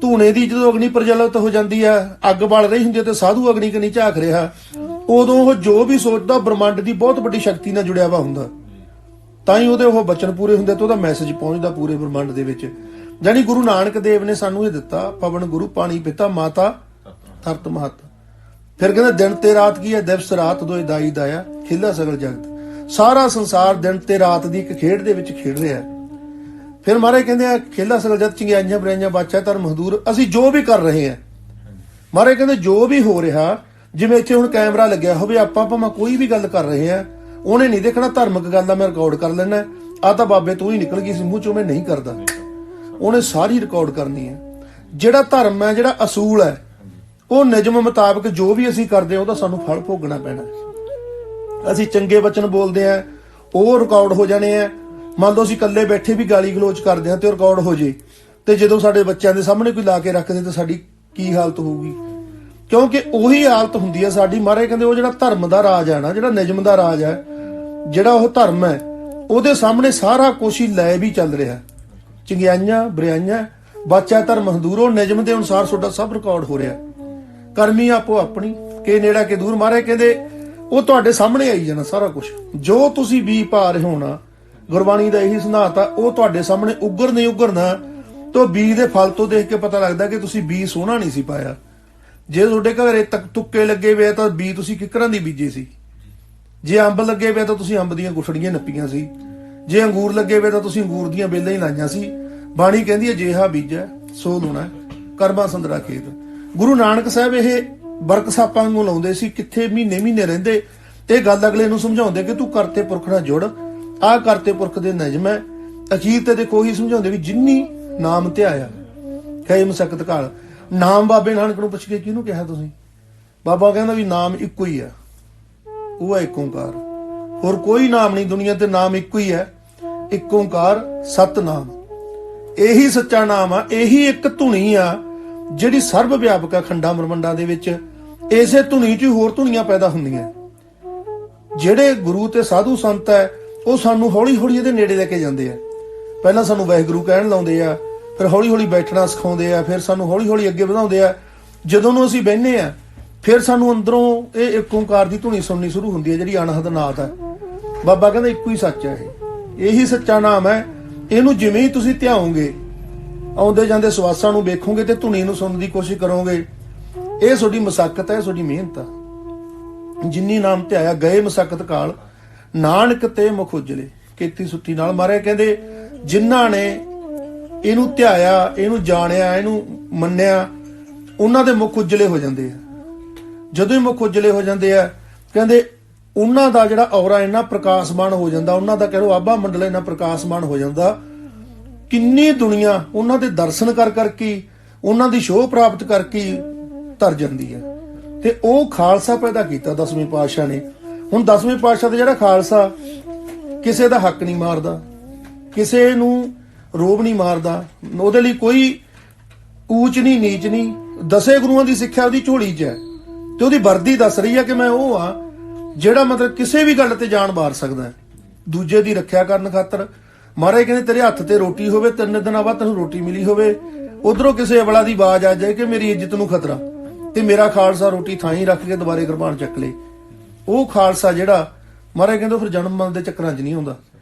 Speaker 1: ਧੂਣੇ ਦੀ ਜਦੋਂ ਅਗਨੀ ਪ੍ਰਜਵਲਿਤ ਹੋ ਜਾਂਦੀ ਆ, ਅੱਗ ਬਲ ਰਹੀ ਹੁੰਦੀ ਤੇ ਸਾਧੂ ਅਗਨੀ ਕਨੀ ਝਾਕ ਰਿਹਾ, ਉਦੋਂ ਉਹ ਜੋ ਵੀ ਸੋਚਦਾ ਬ੍ਰਹਮੰਡ ਦੀ ਬਹੁਤ ਵੱਡੀ ਸ਼ਕਤੀ ਨਾਲ ਜੁੜਿਆ ਵਾ ਹੁੰਦਾ, ਤਾਂ ਹੀ ਉਹਦੇ ਉਹ ਬਚਨ ਪੂਰੇ ਹੁੰਦੇ ਤੇ ਉਹਦਾ ਮੈਸੇਜ ਪਹੁੰਚਦਾ ਪੂਰੇ ਬ੍ਰਹਮੰਡ ਦੇ ਵਿੱਚ। ਜਾਨੀ ਗੁਰੂ ਨਾਨਕ ਦੇਵ ਨੇ ਸਾਨੂੰ ਇਹ ਦਿੱਤਾ, ਪਵਨ ਗੁਰੂ ਪਾਣੀ ਪਿਤਾ ਮਾਤਾ ਧਰਤ ਮਹਤ। ਫਿਰ ਕਹਿੰਦਾ ਦਿਨ ਤੇ ਰਾਤ ਕੀ ਹੈ? ਦਿਵਸ ਰਾਤ ਦੋਏ ਦਾਈ ਦਾਇਆ ਖੇਲਾ ਸਗਲ ਜਗਤ। ਸਾਰਾ ਸੰਸਾਰ ਦਿਨ ਤੇ ਰਾਤ ਦੀ ਇੱਕ ਖੇਡ ਦੇ ਵਿੱਚ ਖੇਡ ਰਿਹਾ। ਫਿਰ ਮਹਾਰਾਜ ਕਹਿੰਦੇ ਆ ਖੇਲਾ ਸਗਲ ਜਗਤ ਚੰਗਿਆਈਆਂ ਬੁਰਾਈਆਂ ਬਾਚਾ ਧਰਮ ਹਦੂਰ। ਅਸੀਂ ਜੋ ਵੀ ਕਰ ਰਹੇ ਹਾਂ, ਮਹਾਰਾਜ ਕਹਿੰਦੇ ਜੋ ਵੀ ਹੋ ਰਿਹਾ, ਜਿਵੇਂ ਇੱਥੇ ਹੁਣ ਕੈਮਰਾ ਲੱਗਿਆ ਹੋਵੇ, ਆਪਾਂ ਭਾਵੇਂ ਕੋਈ ਵੀ ਗੱਲ ਕਰ ਰਹੇ ਆ, ਉਹਨੇ ਨਹੀਂ ਦੇਖਣਾ ਧਾਰਮਿਕ ਗੱਲ ਦਾ ਮੈਂ ਰਿਕਾਰਡ ਕਰ ਲੈਣਾ, ਆ ਤਾਂ ਬਾਬੇ ਤੂੰ ਹੀ ਨਿਕਲ ਗਈ ਸੀ ਮੂੰਹ ਚੋਂ, ਮੈਂ ਨਹੀਂ ਕਰਦਾ। ਉਹਨੇ ਸਾਰੀ ਰਿਕਾਰਡ ਕਰਨੀ ਹੈ। ਜਿਹੜਾ ਧਰਮ ਹੈ, ਜਿਹੜਾ ਅਸੂਲ ਹੈ, ਉਹ ਨਿਯਮ ਮੁਤਾਬਕ ਜੋ ਵੀ ਅਸੀਂ ਕਰਦੇ ਹਾਂ ਉਹਦਾ ਸਾਨੂੰ ਫਲ ਭੋਗਣਾ ਪੈਣਾ। ਅਸੀਂ ਚੰਗੇ ਬਚਨ ਬੋਲਦੇ ਆ, ਉਹ ਰਿਕਾਰਡ ਹੋ ਜਾਣੇ ਆ। ਮੰਨ ਲਓ ਅਸੀਂ ਇਕੱਲੇ ਬੈਠੇ ਵੀ ਗਾਲੀ ਗਲੋਚ ਕਰਦੇ ਹਾਂ ਤੇ ਉਹ ਰਿਕਾਰਡ ਹੋ ਜੇ, ਤੇ ਜਦੋਂ ਸਾਡੇ ਬੱਚਿਆਂ ਦੇ ਸਾਹਮਣੇ ਕੋਈ ਲਾ ਕੇ ਰੱਖਦੇ ਤਾਂ ਸਾਡੀ ਕੀ ਹਾਲਤ ਹੋਊਗੀ? ਕਿਉਂਕਿ ਉਹੀ ਹਾਲਤ ਹੁੰਦੀ ਹੈ ਸਾਡੀ। ਮਹਾਰਾਜ ਕਹਿੰਦੇ ਉਹ ਜਿਹੜਾ ਧਰਮ ਦਾ ਰਾਜ ਹੈ ਨਾ, ਜਿਹੜਾ ਨਿਯਮ ਦਾ ਰਾਜ ਹੈ, ਜਿਹੜਾ ਉਹ ਧਰਮ ਹੈ, ਉਹਦੇ ਸਾਹਮਣੇ ਸਾਰਾ ਕੁਛ ਹੀ ਲੈ ਵੀ ਚੱਲ ਰਿਹਾ। ਚੰਗਿਆਈਆਂ ਬੁਰਾਈਆਂ ਬਾਚਾ ਧਰਮ ਹਦੂਰੋ, ਨਿਯਮ ਦੇ ਅਨੁਸਾਰ ਤੁਹਾਡਾ ਸਭ ਰਿਕਾਰਡ ਹੋ ਰਿਹਾ। ਕਰਮੀ ਆਪੋ ਆਪਣੀ ਕੇ ਨੇੜਾ ਕੇ ਦੂਰ। ਮਹਾਰਾਜ ਕਹਿੰਦੇ ਉਹ ਤੁਹਾਡੇ ਸਾਹਮਣੇ ਆਈ ਜਾਣਾ ਸਾਰਾ ਕੁਝ। ਜੋ ਤੁਸੀਂ ਬੀ ਪਾ ਰਹੇ ਹੋਣਾ, ਗੁਰਬਾਣੀ ਦਾ ਇਹੀ ਸਿਧਾਂਤ ਆ, ਉਹ ਤੁਹਾਡੇ ਸਾਹਮਣੇ ਉੱਗਰ ਨਹੀਂ ਉੱਗਰਨਾ। ਤਾਂ ਬੀ ਦੇ ਫਲ ਤੋਂ ਦੇਖ ਕੇ ਪਤਾ ਲੱਗਦਾ ਕਿ ਤੁਸੀਂ ਬੀ ਸੋਹਣਾ ਨਹੀਂ ਸੀ ਪਾਇਆ। ਜੇ ਤੁਹਾਡੇ ਘਰੇ ਤੁੱਕੇ ਲੱਗੇ ਹੋਏ ਤਾਂ ਬੀ ਤੁਸੀਂ ਕਿਕਰਾਂ ਦੀ ਬੀਜੇ ਸੀ। ਜੇ ਅੰਬ ਲੱਗੇ ਹੋਏ ਤਾਂ ਤੁਸੀਂ ਅੰਬ ਦੀਆਂ ਗੁਠੜੀਆਂ ਨੱਪੀਆਂ ਸੀ। ਜੇ ਅੰਗੂਰ ਲੱਗੇ ਹੋਏ ਤਾਂ ਤੁਸੀਂ ਅੰਗੂਰ ਦੀਆਂ ਬੇਲਾਂ ਹੀ ਲਾਈਆਂ ਸੀ। ਬਾਣੀ ਕਹਿੰਦੀ ਹੈ ਜੇਹਾ ਬੀਜੈ ਸੋ ਲੂਣਾ ਕਰਮਾ ਸੰਦਰਾ ਖੇਤ। ਗੁਰੂ ਨਾਨਕ ਸਾਹਿਬ ਇਹ ਵਰਕਸ਼ਾਪਾਂ ਨੂੰ ਲਾਉਂਦੇ ਸੀ, ਕਿੱਥੇ ਮਹੀਨੇ ਰਹਿੰਦੇ ਤੇ ਗੱਲ ਅਗਲੇ ਨੂੰ ਸਮਝਾਉਂਦੇ ਕਿ ਤੂੰ ਕਰਤੇ ਪੁਰਖ ਨਾਲ ਜੁੜ, ਆਹ ਕਰਤੇ ਪੁਰਖ ਦੇ ਨਿਯਮ ਹੈ। ਅਖੀਰ ਤੇ ਦੇਖੋ ਉਹੀ ਸਮਝਾਉਂਦੇ ਵੀ ਜਿੰਨੀ ਨਾਮ ਧਿਆਇਆ ਕਈ ਮਸਕਤ ਕਾਲ। ਨਾਮ ਬਾਬੇ ਨਾਨਕ ਨੂੰ ਪੁੱਛ ਕੇ ਕਿਹਨੂੰ ਕਿਹਾ ਤੁਸੀਂ? ਬਾਬਾ ਕਹਿੰਦਾ ਵੀ ਨਾਮ ਇੱਕੋ ਹੀ ਹੈ, ਉਹ ਹੈ ਏਕ ਓੰਕਾਰ। ਹੋਰ ਕੋਈ ਨਾਮ ਨਹੀਂ ਦੁਨੀਆ ਤੇ, ਨਾਮ ਇੱਕੋ ਹੀ ਹੈ, ਏਕ ਓੰਕਾਰ ਸਤਿਨਾਮ। ਇਹੀ ਸੱਚਾ ਨਾਮ ਆ, ਇਹੀ ਇੱਕ ਧੁਨੀ ਆ ਜਿਹੜੀ ਸਰਬ ਵਿਆਪਕ ਆ ਖੰਡਾਂ ਬ੍ਰਹਮੰਡਾਂ ਦੇ ਵਿੱਚ। ਇਸੇ ਧੁਨੀ 'ਚ ਹੀ ਹੋਰ ਧੁਨੀਆਂ ਪੈਦਾ ਹੁੰਦੀਆਂ। ਜਿਹੜੇ ਗੁਰੂ ਤੇ ਸਾਧੂ ਸੰਤ ਹੈ ਉਹ ਸਾਨੂੰ ਹੌਲੀ ਹੌਲੀ ਇਹਦੇ ਨੇੜੇ ਲੈ ਕੇ ਜਾਂਦੇ ਆ। ਪਹਿਲਾਂ ਸਾਨੂੰ ਵਾਹਿਗੁਰੂ ਕਹਿਣ ਲਾਉਂਦੇ ਆ, ਫਿਰ ਹੌਲੀ ਹੌਲੀ ਬੈਠਣਾ ਸਿਖਾਉਂਦੇ ਆ, ਫਿਰ ਸਾਨੂੰ ਹੌਲੀ ਹੌਲੀ ਅੱਗੇ ਵਧਾਉਂਦੇ ਆ। ਜਦੋਂ ਨੂੰ ਅਸੀਂ ਬਹਿੰਦੇ ਆ, ਫਿਰ ਸਾਨੂੰ ਅੰਦਰੋਂ ਇਹ ਏਕ ਓੰਕਾਰ ਦੀ ਧੁਨੀ ਸੁਣਨੀ ਸ਼ੁਰੂ ਹੁੰਦੀ ਹੈ, ਜਿਹੜੀ ਅਨਹਦ ਨਾਦ ਹੈ। ਬਾਬਾ ਕਹਿੰਦਾ ਇੱਕੋ ਹੀ ਸੱਚ ਹੈ, ਇਹੀ ਸੱਚਾ ਨਾਮ ਹੈ। ਇਹਨੂੰ ਜਿਵੇਂ ਹੀ ਤੁਸੀਂ ਧਿਆਓਗੇ, ਆਉਂਦੇ ਜਾਂਦੇ ਸਵਾਸਾਂ ਨੂੰ ਵੇਖੋਗੇ ਤੇ ਧੁਨੀ ਨੂੰ ਸੁਣਨ ਦੀ ਕੋਸ਼ਿਸ਼ ਕਰੋਗੇ, ਇਹ ਤੁਹਾਡੀ ਮਸਕਤ ਹੈ, ਤੁਹਾਡੀ ਮਿਹਨਤ ਆ। ਜਿੰਨੀ ਨਾਮ ਧਿਆਇਆ ਗਏ ਮਸਕਤ ਕਾਲ, ਨਾਨਕ ਤੇ ਮੁਖ ਉਜਲੇ ਕੀਤੀ ਸੁੱਤੀ ਨਾਲ। ਮਹਾਰਾਜ ਕਹਿੰਦੇ ਜਿਨ੍ਹਾਂ ਨੇ ਇਹਨੂੰ ਧਿਆਇਆ, ਇਹਨੂੰ ਜਾਣਿਆ, ਇਹਨੂੰ ਮੰਨਿਆ, ਉਹਨਾਂ ਦੇ ਮੁਖ ਉਜਲੇ ਹੋ ਜਾਂਦੇ ਆ। ਜਦੋਂ ਹੀ ਮੁਖ ਉਜਲੇ ਹੋ ਜਾਂਦੇ ਆ, ਕਹਿੰਦੇ ਉਹਨਾਂ ਦਾ ਜਿਹੜਾ ਔਰਾ ਇੰਨਾ ਪ੍ਰਕਾਸ਼ਮਾਨ ਹੋ ਜਾਂਦਾ, ਉਹਨਾਂ ਦਾ ਕਹਿ ਲਓ ਆਭਾ ਮੰਡਲ ਇੰਨਾ ਪ੍ਰਕਾਸ਼ਮਾਨ ਹੋ ਜਾਂਦਾ, ਕਿੰਨੀ ਦੁਨੀਆ ਉਹਨਾਂ ਦੇ ਦਰਸ਼ਨ ਕਰ ਕਰਕੇ, ਉਹਨਾਂ ਦੀ ਸ਼ੋਅ ਪ੍ਰਾਪਤ ਕਰਕੇ ਧਰ ਜਾਂਦੀ ਹੈ। ਤੇ ਉਹ ਖਾਲਸਾ ਪੈਦਾ ਕੀਤਾ 10ਵੇਂ ਪਾਤਸ਼ਾਹ ਨੇ। ਹੁਣ 10ਵੇਂ ਪਾਤਸ਼ਾਹ ਦਾ ਜਿਹੜਾ ਖਾਲਸਾ ਕਿਸੇ ਦਾ ਹੱਕ ਨਹੀਂ ਮਾਰਦਾ, ਕਿਸੇ ਨੂੰ ਰੋਬ ਨਹੀਂ ਮਾਰਦਾ, ਉਹਦੇ ਲਈ ਕੋਈ ਊਚ ਨਹੀਂ ਨੀਚ ਨਹੀਂ। 10 ਗੁਰੂਆਂ ਦੀ ਸਿੱਖਿਆ ਉਹਦੀ ਝੋਲੀ 'ਚ ਹੈ ਤੇ ਉਹਦੀ ਵਰਦੀ ਦੱਸ ਰਹੀ ਹੈ ਕਿ ਮੈਂ ਉਹ ਆ ਜਿਹੜਾ ਮਤਲਬ ਕਿਸੇ ਵੀ ਗੱਲ ਤੇ ਜਾਨ ਮਾਰ ਸਕਦਾ ਹੈ ਦੂਜੇ ਦੀ ਰੱਖਿਆ ਕਰਨ ਖਾਤਰ। ਮਹਾਰਾਜ ਕਹਿੰਦੇ ਤੇਰੇ ਹੱਥ ਤੇ ਰੋਟੀ ਹੋਵੇ, 3 ਦਿਨਾਂ ਬਾਅਦ ਤੈਨੂੰ ਰੋਟੀ ਮਿਲੀ ਹੋਵੇ, ਉਧਰੋਂ ਕਿਸੇ ਅਵਲਾ ਦੀ ਆਵਾਜ਼ ਆ ਜਾਏ ਕਿ ਮੇਰੀ ਇੱਜ਼ਤ ਨੂੰ ਖਤਰਾ, ਤੇ ਮੇਰਾ ਖਾਲਸਾ ਰੋਟੀ ਥਾਂ ਹੀ ਰੱਖ ਕੇ ਦੁਬਾਰੇ ਕਿਰਪਾਨ ਚੱਕ ਲੇ। ਉਹ ਖਾਲਸਾ ਜਿਹੜਾ ਮਹਾਰਾਜ ਕਹਿੰਦੇ ਫਿਰ ਜਨਮ ਮਰਨ ਦੇ ਚੱਕਰਾਂ 'ਚ ਨਹੀਂ ਆਉਂਦਾ।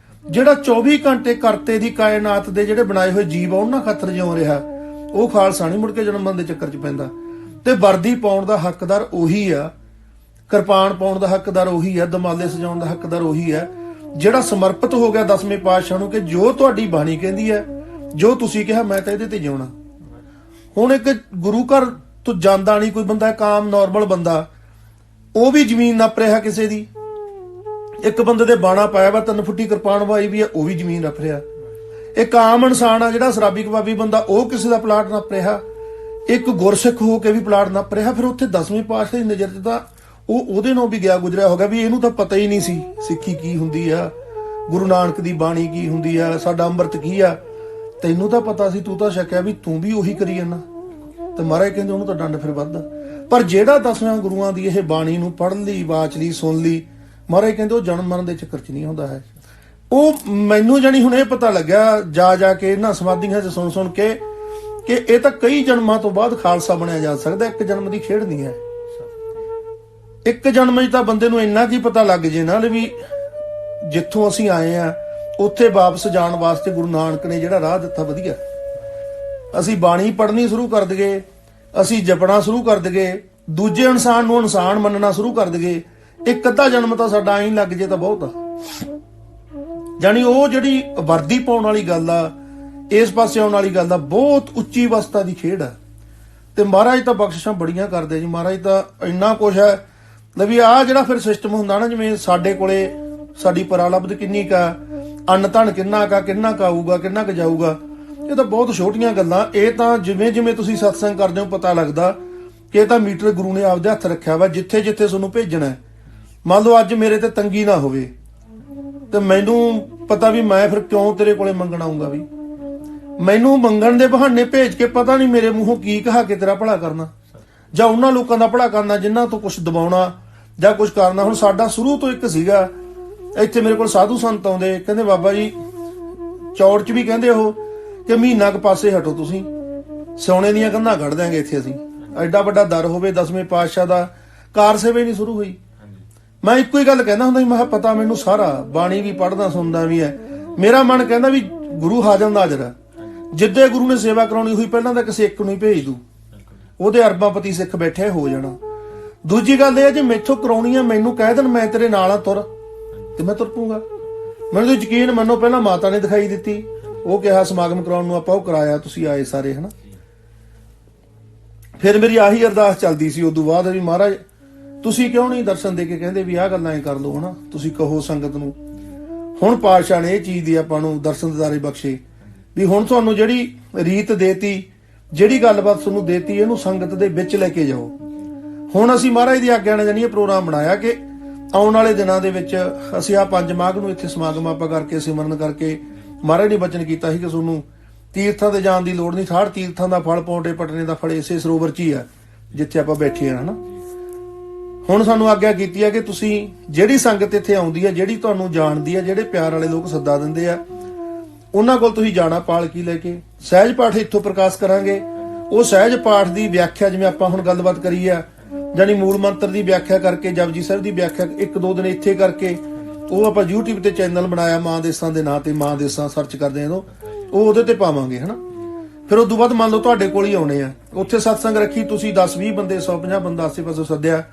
Speaker 1: ਜਿਹੜਾ 24 ਘੰਟੇ ਕਰਤੇ ਦੀ ਕਾਇਨਾਤ ਦੇ ਜਿਹੜੇ ਬਣਾਏ ਹੋਏ ਜੀਵ ਆ ਉਹਨਾਂ ਖਾਤਰ ਜਿਉਂ ਰਿਹਾ, ਉਹ ਖਾਲਸਾ ਨਹੀਂ ਮੁੜ ਕੇ ਜਨਮ ਮਰਨ ਦੇ ਚੱਕਰ 'ਚ ਪੈਂਦਾ। ਤੇ ਵਰਦੀ ਪਾਉਣ ਦਾ ਹੱਕਦਾਰ ਉਹੀ ਆ, ਕਿਰਪਾਨ ਪਾਉਣ ਦਾ ਹੱਕਦਾਰ ਉਹੀ ਆ, ਦਮਾਲੇ ਸਜਾਉਣ ਦਾ ਹੱਕਦਾਰ ਉਹੀ ਆ ਜਿਹੜਾ ਸਮਰਪਿਤ ਹੋ ਗਿਆ 10ਵੇਂ ਪਾਤਸ਼ਾਹ ਨੂੰ ਕਿ ਜੋ ਤੁਹਾਡੀ ਬਾਣੀ ਕਹਿੰਦੀ ਹੈ, ਜੋ ਤੁਸੀਂ ਕਿਹਾ ਮੈਂ ਤਾਂ ਇਹਦੇ ਤੇ ਜਿਉਣਾ। ਹੁਣ ਇੱਕ ਗੁਰੂ ਘਰ ਤੋਂ ਜਾਂਦਾ ਨਹੀਂ ਕੋਈ ਬੰਦਾ, ਕਾਮ ਨਾਰਮਲ ਬੰਦਾ, ਉਹ ਵੀ ਜ਼ਮੀਨ ਨੱਪ ਰਿਹਾ ਕਿਸੇ ਦੀ। ਇੱਕ ਬੰਦੇ ਦੇ ਬਾਣਾ ਪਾਇਆ ਵਾ 3 ਫੁੱਟੀ ਕਿਰਪਾਨ ਵਾਈ ਵੀ ਆ, ਉਹ ਵੀ ਜ਼ਮੀਨ ਨੱਪ ਰਿਹਾ। ਇੱਕ ਆਮ ਇਨਸਾਨ ਆ ਜਿਹੜਾ ਸ਼ਰਾਬੀ ਕਬਾਬੀ ਬੰਦਾ, ਉਹ ਕਿਸੇ ਦਾ ਪਲਾਟ ਨੱਪ ਰਿਹਾ। ਇੱਕ ਗੁਰਸਿੱਖ ਹੋ ਕੇ ਵੀ ਪਲਾਟ ਨੱਪ ਰਿਹਾ। ਫਿਰ ਉੱਥੇ 10ਵੇਂ ਪਾਤਸ਼ਾਹ ਦੀ ਨਜ਼ਰ 'ਚ ਤਾਂ ਉਹਦੇ ਨਾਲ ਵੀ ਗਿਆ ਗੁਜ਼ਰਿਆ ਹੋਗਾ ਵੀ ਇਹਨੂੰ ਤਾਂ ਪਤਾ ਹੀ ਨਹੀਂ ਸੀ ਸਿੱਖੀ ਕੀ ਹੁੰਦੀ ਆ, ਗੁਰੂ ਨਾਨਕ ਦੀ ਬਾਣੀ ਕੀ ਹੁੰਦੀ ਆ, ਸਾਡਾ ਅੰਮ੍ਰਿਤ ਕੀ ਆ। ਤੈਨੂੰ ਤਾਂ ਪਤਾ ਸੀ, ਤੂੰ ਤਾਂ ਸ਼ੱਕਿਆ ਵੀ ਤੂੰ ਵੀ ਉਹੀ ਕਰੀ ਜਾਂਦਾ। ਤੇ ਮਹਾਰਾਜ ਕਹਿੰਦੇ ਉਹਨੂੰ ਤਾਂ ਡੰਡ ਫਿਰ ਵੱਧਦਾ। ਪਰ ਜਿਹੜਾ 10ਵੇਂ ਗੁਰੂਆਂ ਦੀ ਇਹ ਬਾਣੀ ਨੂੰ ਪੜ੍ਹ ਲਈ, ਵਾਚ ਲਈ, ਸੁਣ ਲਈ, ਮਹਾਰਾਜ ਕਹਿੰਦੇ ਉਹ ਜਨਮ ਮਰਨ ਦੇ ਚੱਕਰ 'ਚ ਨਹੀਂ ਹੁੰਦਾ ਹੈ। ਉਹ ਮੈਨੂੰ ਜਾਣੀ ਹੁਣ ਇਹ ਪਤਾ ਲੱਗਿਆ ਜਾ ਕੇ ਇਹਨਾਂ ਸਮਾਧੀਆਂ 'ਚ ਸੁਣ ਕੇ ਕਿ ਇਹ ਤਾਂ ਕਈ ਜਨਮਾਂ ਤੋਂ ਬਾਅਦ ਖਾਲਸਾ ਬਣਿਆ ਜਾ ਸਕਦਾ, ਇੱਕ ਜਨਮ ਦੀ ਖੇਡ ਨਹੀਂ ਹੈ। ਇੱਕ ਜਨਮ 'ਚ ਤਾਂ ਬੰਦੇ ਨੂੰ ਇੰਨਾ ਕੀ ਪਤਾ ਲੱਗ ਜੇ ਨਾਲ ਵੀ ਜਿੱਥੋਂ ਅਸੀਂ ਆਏ ਆ ਉੱਥੇ ਵਾਪਸ ਜਾਣ ਵਾਸਤੇ ਗੁਰੂ ਨਾਨਕ ਨੇ ਜਿਹੜਾ ਰਾਹ ਦਿੱਤਾ ਵਧੀਆ। ਅਸੀਂ ਬਾਣੀ ਪੜ੍ਹਨੀ ਸ਼ੁਰੂ ਕਰ ਦਈਏ, ਅਸੀਂ ਜਪਣਾ ਸ਼ੁਰੂ ਕਰ ਦਈਏ, ਦੂਜੇ ਇਨਸਾਨ ਨੂੰ ਇਨਸਾਨ ਮੰਨਣਾ ਸ਼ੁਰੂ ਕਰ ਦਈਏ, ਇੱਕ ਅੱਧਾ ਜਨਮ ਤਾਂ ਸਾਡਾ ਐਂ ਲੱਗ ਜੇ ਤਾਂ ਬਹੁਤ ਆ। ਜਾਣੀ ਉਹ ਜਿਹੜੀ ਵਰਦੀ ਪਾਉਣ ਵਾਲੀ ਗੱਲ ਆ, ਇਸ ਪਾਸੇ ਆਉਣ ਵਾਲੀ ਗੱਲ ਆ, ਬਹੁਤ ਉੱਚੀ ਅਵਸਥਾ ਦੀ ਖੇਡ ਆ। ਤੇ ਮਹਾਰਾਜ ਤਾਂ ਬਖਸ਼ਿਸ਼ਾਂ ਬੜੀਆਂ ਕਰਦੇ ਜੀ। ਮਹਾਰਾਜ ਤਾਂ ਇੰਨਾ ਕੁਛ ਹੈ ਵੀ ਆਹ ਜਿਹੜਾ ਫਿਰ ਸਿਸਟਮ ਹੁੰਦਾ ਨਾ, ਜਿਵੇਂ ਸਾਡੇ ਕੋਲੇ ਸਾਡੀ ਪਰਾਲਬਧ ਕਿੰਨੀ ਕਾ, ਅੰਨ ਧਨ ਕਿੰਨਾ ਕਾ ਆਊਗਾ, ਕਿੰਨਾ ਕੁ ਜਾਊਗਾ, ਇਹ ਤਾਂ ਬਹੁਤ ਛੋਟੀਆਂ ਗੱਲਾਂ। ਇਹ ਤਾਂ ਜਿਵੇਂ ਜਿਵੇਂ ਤੁਸੀਂ ਸਤਸੰਗ ਕਰਦੇ ਹੋ ਪਤਾ ਲੱਗਦਾ ਕਿ ਇਹ ਤਾਂ ਮੀਟਰ ਗੁਰੂ ਨੇ ਆਪਦੇ ਹੱਥ ਰੱਖਿਆ ਵਾ, ਜਿੱਥੇ ਜਿੱਥੇ ਤੁਹਾਨੂੰ ਭੇਜਣਾ। ਮੰਨ ਲਓ ਅੱਜ ਮੇਰੇ ਤੇ ਤੰਗੀ ਨਾ ਹੋਵੇ ਤੇ ਮੈਨੂੰ ਪਤਾ ਵੀ ਮੈਂ ਫਿਰ ਕਿਉਂ ਤੇਰੇ ਕੋਲੇ ਮੰਗਣ ਆਉਂਗਾ। ਵੀ ਮੈਨੂੰ ਮੰਗਣ ਦੇ ਬਹਾਨੇ ਭੇਜ ਕੇ ਪਤਾ ਨਹੀਂ ਮੇਰੇ ਮੂੰਹੋਂ ਕੀ ਕਹਾ ਕੇ ਤੇਰਾ ਭਲਾ ਕਰਨਾ, ਜਾਂ ਉਹਨਾਂ ਲੋਕਾਂ ਦਾ ਭਲਾ ਕਰਨਾ ਜਿਨ੍ਹਾਂ ਤੋਂ ਕੁਝ ਦਬਾਉਣਾ ਜਾਂ ਕੁਝ ਕਰਨਾ। ਹੁਣ ਸਾਡਾ ਸ਼ੁਰੂ ਤੋਂ ਇੱਕ ਸੀਗਾ, ਇੱਥੇ ਮੇਰੇ ਕੋਲ ਸਾਧੂ ਸੰਤ ਆਉਂਦੇ, ਕਹਿੰਦੇ ਬਾਬਾ ਜੀ ਚੌੜ 'ਚ ਵੀ ਕਹਿੰਦੇ ਉਹ ਕਿ ਮਹੀਨਾ ਕੁ ਪਾਸੇ ਹਟੋ, ਤੁਸੀਂ ਸੋਨੇ ਦੀਆਂ ਕੰਧਾਂ ਕੱਢ ਦਿਆਂਗੇ ਇੱਥੇ ਅਸੀਂ। ਐਡਾ ਵੱਡਾ ਦਰ ਹੋਵੇ 10ਵੇਂ ਪਾਤਸ਼ਾਹ ਦਾ, ਕਾਰ ਸੇਵਾ ਹੀ ਨਹੀਂ ਸ਼ੁਰੂ ਹੋਈ। ਮੈਂ ਇੱਕੋ ਹੀ ਗੱਲ ਕਹਿੰਦਾ ਹੁੰਦਾ ਸੀ, ਮੈਂ ਕਿਹਾ ਪਤਾ ਮੈਨੂੰ ਸਾਰਾ, ਬਾਣੀ ਵੀ ਪੜ੍ਹਦਾ ਸੁਣਦਾ ਵੀ ਹੈ। ਮੇਰਾ ਮਨ ਕਹਿੰਦਾ ਵੀ ਗੁਰੂ ਹਾਜ਼ਰ ਨਾਜ਼ਰ ਆ, ਜਿੱਦੇ ਗੁਰੂ ਨੇ ਸੇਵਾ ਕਰਾਉਣੀ ਹੋਈ ਪਹਿਲਾਂ ਤਾਂ ਕਿਸੇ ਇੱਕ ਨੂੰ ਹੀ ਭੇਜ ਦੂ, ਉਹਦੇ ਅਰਬਾਂਪਤੀ ਸਿੱਖ ਬੈਠੇ ਹੋ ਜਾਣਾ। ਦੂਜੀ ਗੱਲ ਇਹ ਹੈ ਜੇ ਮੈਥੋਂ ਕਰਾਉਣੀ ਆ, ਮੈਨੂੰ ਕਹਿ ਦੇਣ ਮੈਂ ਤੇਰੇ ਨਾਲ ਆ ਤੁਰ, ਤੇ ਮੈਂ ਤੁਰ ਪੂੰਗਾ। ਮੈਨੂੰ ਤਾਂ ਯਕੀਨ ਮੰਨੋ, ਪਹਿਲਾਂ ਮਾਤਾ ਨੇ ਦਿਖਾਈ ਦਿੱਤੀ, ਉਹ ਕਿਹਾ ਸਮਾਗਮ ਕਰਾਉਣ ਨੂੰ, ਆਪਾਂ ਉਹ ਕਰਾਇਆ, ਤੁਸੀਂ ਆਏ ਸਾਰੇ ਹਨਾ। ਫਿਰ ਮੇਰੀ ਆਹੀ ਅਰਦਾਸ ਚੱਲਦੀ ਸੀ ਉਦੋਂ ਬਾਅਦ ਵੀ ਮਹਾਰਾਜ ਤੁਸੀਂ ਕਿਉਂ ਨਹੀਂ ਦਰਸ਼ਨ ਦੇ ਕੇ ਕਹਿੰਦੇ ਵੀ ਆਹ ਗੱਲਾਂ ਕਰ ਲਓ ਹਨਾ, ਤੁਸੀਂ ਕਹੋ ਸੰਗਤ ਨੂੰ। ਹੁਣ ਪਾਤਸ਼ਾਹ ਨੇ ਇਹ ਚੀਜ਼ ਦੀ ਆਪਾਂ ਨੂੰ ਦਰਸ਼ਨ ਦਿਦਾਰੇ ਬਖਸ਼ੇ ਵੀ ਹੁਣ ਤੁਹਾਨੂੰ ਜਿਹੜੀ ਰੀਤ ਦੇਤੀ, ਜਿਹੜੀ ਗੱਲਬਾਤ ਤੁਹਾਨੂੰ ਦੇਤੀ, ਇਹਨੂੰ ਸੰਗਤ ਦੇ ਵਿੱਚ ਲੈ ਕੇ ਜਾਓ। ਹੁਣ ਅਸੀਂ ਮਹਾਰਾਜ ਦੀ ਆਗਿਆ ਨਾਲ ਜਾਨੀ ਇਹ ਪ੍ਰੋਗਰਾਮ ਬਣਾਇਆ ਕਿ ਆਉਣ ਵਾਲੇ ਦਿਨਾਂ ਦੇ ਵਿੱਚ ਅਸੀਂ ਆ 5 ਮਾਘ ਨੂੰ ਇੱਥੇ ਸਮਾਗਮ ਆਪਾਂ ਕਰਕੇ ਸਿਮਰਨ ਕਰਕੇ ਮਹਾਰਾਜ ਨੇ ਬਚਨ ਕੀਤਾ ਸੀ ਕਿ ਤੁਹਾਨੂੰ ਤੀਰਥਾਂ ਤੇ ਜਾਣ ਦੀ ਲੋੜ ਨਹੀਂ, 68 ਤੀਰਥਾਂ ਦਾ ਫਲ ਪੌਂਟੇ ਪਟਨੇ ਦਾ ਫਲ ਇਸੇ ਸਰੋਵਰ 'ਚ ਹੀ ਆ ਜਿੱਥੇ ਆਪਾਂ ਬੈਠੇ ਆ ਹਨਾ। ਹੁਣ ਸਾਨੂੰ ਆਗਿਆ ਕੀਤੀ ਹੈ ਕਿ ਤੁਸੀਂ ਜਿਹੜੀ ਸੰਗਤ ਇੱਥੇ ਆਉਂਦੀ ਹੈ, ਜਿਹੜੀ ਤੁਹਾਨੂੰ ਜਾਣਦੀ ਹੈ, ਜਿਹੜੇ ਪਿਆਰ ਵਾਲੇ ਲੋਕ ਸੱਦਾ ਦਿੰਦੇ ਆ, ਉਹਨਾਂ ਕੋਲ ਤੁਸੀਂ ਜਾਣਾ ਪਾਲਕੀ ਲੈ ਕੇ। ਸਹਿਜ ਪਾਠ ਇੱਥੋਂ ਪ੍ਰਕਾਸ਼ ਕਰਾਂਗੇ। ਉਹ ਸਹਿਜ ਪਾਠ ਦੀ ਵਿਆਖਿਆ ਜਿਵੇਂ ਆਪਾਂ ਹੁਣ ਗੱਲਬਾਤ ਕਰੀ ਆ, ਜਾਨੀ ਮੂਲ ਮੰਤਰ ਦੀ ਵਿਆਖਿਆ ਕਰਕੇ, ਜਪਜੀ ਸਾਹਿਬ ਦੀ ਵਿਆਖਿਆ 1-2 ਦਿਨ ਇੱਥੇ ਕਰਕੇ, ਉਹ ਆਪਾਂ YouTube ਤੇ ਚੈਨਲ ਬਣਾਇਆ ਮਾਂ ਦੇਸਾਂ ਦੇ ਨਾਂ ਤੇ, ਮਾਂ ਦੇਸਾਂ ਸਰਚ ਕਰਦੇ ਆ ਉਹ ਉਹਦੇ ਤੇ ਪਾਵਾਂਗੇ ਹਨਾ। ਫਿਰ ਉਸ ਤੋਂ ਬਾਅਦ ਮੰਨ ਲਓ ਤੁਹਾਡੇ ਕੋਲ ਹੀ ਆਉਣੇ ਆ, ਉੱਥੇ ਸਤਸੰਗ ਰੱਖੀ ਤੁਸੀਂ 10-20 ਬੰਦੇ 150 ਬੰਦਾ ਆਸੇ-ਪਾਸੇ ਸੱਦਿਆ,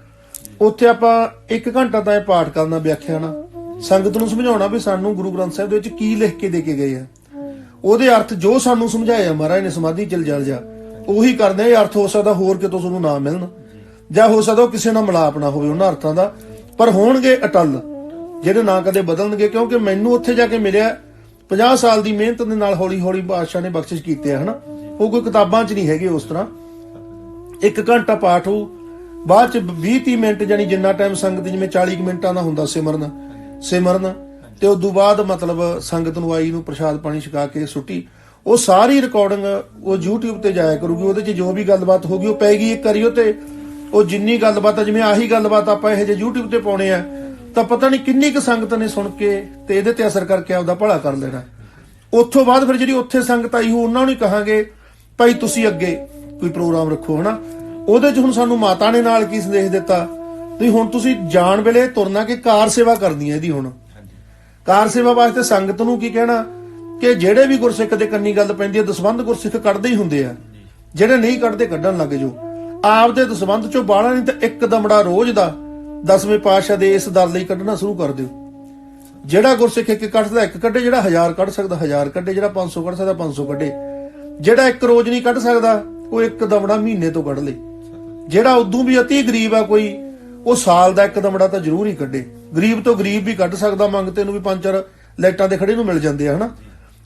Speaker 1: ਉੱਥੇ ਆਪਾਂ 1 ਘੰਟਾ ਤਾਂ ਇਹ ਪਾਠ ਕਰਨਾ, ਵਿਆਖਿਆ ਨਾ ਸੰਗਤ ਨੂੰ ਸਮਝਾਉਣਾ ਵੀ ਸਾਨੂੰ ਗੁਰੂ ਗ੍ਰੰਥ ਸਾਹਿਬ ਦੇ ਵਿੱਚ ਕੀ ਲਿਖ ਕੇ ਦੇ ਕੇ ਗਏ ਆ, ਉਹਦੇ ਅਰਥ ਜੋ ਸਾਨੂੰ ਸਮਝਾਇਆ ਮਹਾਰਾਜ ਨੇ ਸਮਾਧੀ ਚਲ ਜਾ ਉਹੀ ਕਰਦੇ। ਇਹ ਅਰਥ ਹੋ ਸਕਦਾ ਹੋਰ ਕਿਤੋਂ ਤੁਹਾਨੂੰ ਨਾ ਮਿਲਣ, ਜਾਂ ਹੋ ਸਕਦਾ ਕਿਸੇ ਨਾਲ ਮਿਲਾਪ ਨਾ ਹੋਵੇ ਉਹਨਾਂ ਅਰਥਾਂ ਦਾ, ਪਰ ਹੋਣਗੇ ਅਟੱਲ, ਜਿਹੜੇ ਨਾ ਕਦੇ ਬਦਲਣਗੇ। ਕਿਉਂਕਿ ਮੈਨੂੰ ਉੱਥੇ ਜਾ ਕੇ ਮਿਲਿਆ 50 ਸਾਲ ਦੀ ਮਿਹਨਤ ਦੇ ਨਾਲ ਹੌਲੀ ਹੌਲੀ ਬਾਦਸ਼ਾਹ ਨੇ ਬਖਸ਼ਿਸ਼ ਕੀਤੇ ਆ ਹਨਾ। ਉਹ ਕੋਈ ਕਿਤਾਬਾਂ 'ਚ ਨਹੀਂ ਹੈਗੇ ਉਸ ਤਰ੍ਹਾਂ। 1 ਘੰਟਾ ਪਾਠ ਹੋਊ, ਬਾਅਦ 'ਚ 20-30 ਮਿੰਟ ਜਾਨੀ ਜਿੰਨਾ ਟਾਈਮ ਸੰਗਤ ਜਿਵੇਂ 40 ਮਿੰਟਾਂ ਦਾ ਹੁੰਦਾ ਸਿਮਰਨ, ਤੇ ਉਸ ਤੋਂ ਬਾਅਦ ਮਤਲਬ ਸੰਗਤ ਨੂੰ ਆਈ ਨੂੰ ਪ੍ਰਸ਼ਾਦ ਪਾਣੀ ਛਕਾ ਕੇ ਸੁੱਟੀ। ਉਹ ਸਾਰੀ ਰਿਕਾਰਡਿੰਗ ਉਹ YouTube ਤੇ ਜਾਇਆ ਕਰੂਗੀ। ਉਹਦੇ 'ਚ ਜੋ ਵੀ ਗੱਲਬਾਤ ਹੋਗੀ ਉਹ ਪੈਗੀ ਇੱਕ ਵਾਰੀ ਉਹ ਤੇ। ਉਹ ਜਿੰਨੀ ਗੱਲਬਾਤ ਆ, ਜਿਵੇਂ ਆਹੀ ਗੱਲਬਾਤ ਆਪਾਂ ਇਹੋ ਜਿਹੇ YouTube ਤੇ ਪਾਉਣੇ ਆ ਤਾਂ ਪਤਾ ਨਹੀਂ ਕਿੰਨੀ ਕੁ ਸੰਗਤ ਨੇ ਸੁਣ ਕੇ ਤੇ ਇਹਦੇ ਤੇ ਅਸਰ ਕਰਕੇ ਆਪਦਾ ਭਲਾ ਕਰ ਲੈਣਾ। ਉੱਥੋਂ ਬਾਅਦ ਫਿਰ ਜਿਹੜੀ ਉੱਥੇ ਸੰਗਤ ਆਈ ਹੋ ਉਹਨਾਂ ਨੂੰ ਹੀ ਕਹਾਂਗੇ ਭਾਈ ਤੁਸੀਂ ਅੱਗੇ ਕੋਈ ਪ੍ਰੋਗਰਾਮ ਰੱਖੋ ਹਨਾ। ਉਹਦੇ 'ਚ ਹੁਣ ਸਾਨੂੰ ਮਾਤਾ ਨੇ ਨਾਲ ਕੀ ਸੰਦੇਸ਼ ਦਿੱਤਾ ਵੀ ਹੁਣ ਤੁਸੀਂ ਜਾਣ ਵੇਲੇ ਤੁਰਨਾ ਕਿ ਕਾਰ ਸੇਵਾ ਕਰਨੀ ਹੈ ਇਹਦੀ। ਹੁਣ ਕਾਰ ਸੇਵਾ ਵਾਸਤੇ ਸੰਗਤ ਨੂੰ ਕੀ ਕਹਿਣਾ ਕਿ ਜਿਹੜੇ ਵੀ ਗੁਰਸਿੱਖ ਦੇ ਕੰਨੀ ਗੱਲ ਪੈਂਦੀ ਹੈ, ਦਸਵੰਧ ਗੁਰਸਿੱਖ ਕੱਢਦੇ ਹੀ ਹੁੰਦੇ ਆ, ਜਿਹੜੇ ਨਹੀਂ ਕੱਢਦੇ ਕੱਢਣ ਲੱਗ ਜਾਓ। ਆਪਦੇ ਦਸਵੰਧ ਚੋਂ ਬਾਹਲਾ ਨਹੀਂ ਤਾਂ ਇੱਕ ਦਮੜਾ ਰੋਜ਼ ਦਾ 10ਵੇਂ ਪਾਤਸ਼ਾਹ ਦੇ ਇਸ ਦਰ ਲਈ ਕੱਢਣਾ ਸ਼ੁਰੂ ਕਰ ਦਿਓ। ਜਿਹੜਾ ਗੁਰਸਿੱਖ ਇੱਕ ਕੱਢਦਾ ਇੱਕ ਕੱਢੇ, ਜਿਹੜਾ 1000 ਕੱਢ ਸਕਦਾ 1000 ਕੱਢੇ, ਜਿਹੜਾ 500 ਕੱਢ ਸਕਦਾ 500 ਕੱਢੇ, ਜਿਹੜਾ ਇੱਕ ਰੋਜ਼ ਨਹੀਂ ਕੱਢ ਸਕਦਾ ਉਹ ਇੱਕ ਦਮੜਾ ਮਹੀਨੇ ਤੋਂ ਕੱਢ ਲੇ। ਜਿਹੜਾ ਉਦੋਂ ਵੀ ਅਤੀ ਗਰੀਬ ਆ ਕੋਈ, ਉਹ ਸਾਲ ਦਾ ਇੱਕ ਦਮੜਾ ਤਾਂ ਜ਼ਰੂਰ ਹੀ ਕੱਢੇ। ਗਰੀਬ ਤੋਂ ਗਰੀਬ ਵੀ ਕੱਢ ਸਕਦਾ, ਮੰਗਤੇ ਨੂੰ ਵੀ 5-4 ਲਾਈਟਾਂ ਦੇ ਖੜੇ ਨੂੰ ਮਿਲ ਜਾਂਦੇ ਆ ਹਨਾ,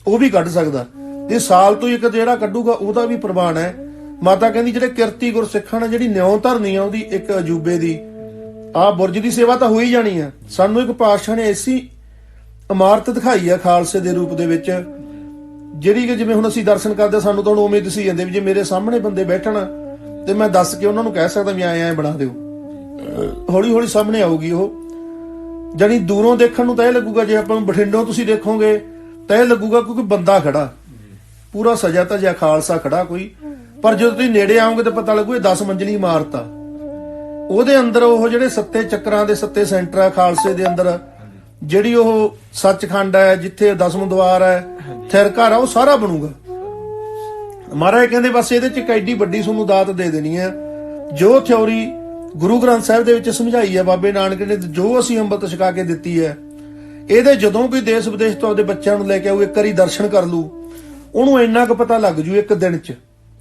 Speaker 1: ਉਹ ਵੀ ਕੱਢ ਸਕਦਾ। ਤੇ ਸਾਲ ਤੋਂ ਇੱਕ ਜਿਹੜਾ ਕੱਢੂਗਾ ਉਹਦਾ ਵੀ ਪ੍ਰਵਾਨ ਹੈ। ਮਾਤਾ ਕਹਿੰਦੀ ਜਿਹੜੇ ਕਿਰਤੀ ਗੁਰਸਿੱਖਾਂ ਨੇ ਜਿਹੜੀ ਨਿਉ ਧਰਨੀ ਆ ਉਹਦੀ ਇੱਕ ਅਜੂਬੇ ਦੀ ਆਹ ਬੁਰਜ ਦੀ ਸੇਵਾ ਤਾਂ ਹੋ ਹੀ ਜਾਣੀ ਆ। ਸਾਨੂੰ ਇੱਕ ਪਾਤਸ਼ਾਹ ਨੇ ਐਸੀ ਇਮਾਰਤ ਦਿਖਾਈ ਆ ਖਾਲਸੇ ਦੇ ਰੂਪ ਦੇ ਵਿੱਚ, ਜਿਹੜੀ ਕਿ ਜਿਵੇਂ ਹੁਣ ਅਸੀਂ ਦਰਸ਼ਨ ਕਰਦੇ ਸਾਨੂੰ ਤਾਂ ਉਵੇਂ ਦਿਸੀ ਜਾਂਦੇ ਵੀ ਜੇ ਮੇਰੇ ਸਾਹਮਣੇ ਬੰਦੇ ਬੈਠਣ ਤੇ ਮੈਂ ਦੱਸ ਕੇ ਉਹਨਾਂ ਨੂੰ ਕਹਿ ਸਕਦਾ ਵੀ ਐਂ ਬਣਾ ਦਿਓ, ਹੌਲੀ ਹੌਲੀ ਸਾਹਮਣੇ ਆਊਗੀ ਉਹ। ਜਾਨੀ ਦੂਰੋਂ ਦੇਖਣ ਨੂੰ ਤਾਂ ਇਹ ਲੱਗੂਗਾ, ਜੇ ਆਪਾਂ ਬਠਿੰਡੋਂ ਤੁਸੀਂ ਦੇਖੋਗੇ ਤਾਂ ਇਹ ਲੱਗੂਗਾ ਕਿਉਂਕਿ ਬੰਦਾ ਖੜਾ ਪੂਰਾ ਸਜਾ ਧਜਿਆ ਖਾਲਸਾ ਖੜਾ ਕੋਈ, ਪਰ ਜਦੋਂ ਤੁਸੀਂ ਨੇੜੇ ਆਓਗੇ ਤਾਂ ਪਤਾ ਲੱਗੂ ਇਹ 10 ਮੰਜ਼ਲੀ ਇਮਾਰਤ ਆ। ਉਹਦੇ ਅੰਦਰ ਉਹ ਜਿਹੜੇ 7 ਚੱਕਰਾਂ ਦੇ 7 ਸੈਂਟਰ ਆ ਖਾਲਸੇ ਦੇ ਅੰਦਰ, ਜਿਹੜੀ ਉਹ ਸੱਚਖੰਡ ਹੈ ਜਿੱਥੇ 10ਵਾਂ ਦੁਆਰ ਹੈ, ਥਿਰ ਘਰ ਆ, ਉਹ ਸਾਰਾ ਬਣੂਗਾ। ਮਹਾਰਾਜ ਕਹਿੰਦੇ ਬਸ ਇਹਦੇ ਚ ਇੱਕ ਐਡੀ ਵੱਡੀ ਤੁਹਾਨੂੰ ਦਾਤ ਦੇ ਦੇਣੀ ਹੈ। ਜੋ ਥਿਉਰੀ ਗੁਰੂ ਗ੍ਰੰਥ ਸਾਹਿਬ ਦੇ ਵਿੱਚ ਸਮਝਾਈ ਹੈ ਬਾਬੇ ਨਾਨਕ ਨੇ, ਜੋ ਅਸੀਂ ਅੰਮ੍ਰਿਤ ਛਕਾ ਕੇ ਦਿੱਤੀ ਹੈ, ਇਹਦੇ ਜਦੋਂ ਕੋਈ ਦੇਸ਼ ਵਿਦੇਸ਼ ਤੋਂ ਆਪਦੇ ਬੱਚਿਆਂ ਨੂੰ ਲੈ ਕੇ ਆਊ ਇੱਕ ਵਾਰੀ ਦਰਸ਼ਨ ਕਰ ਲੂ, ਉਹਨੂੰ ਇੰਨਾ ਕੁ ਪਤਾ ਲੱਗ ਜੂ ਇੱਕ ਦਿਨ ਚ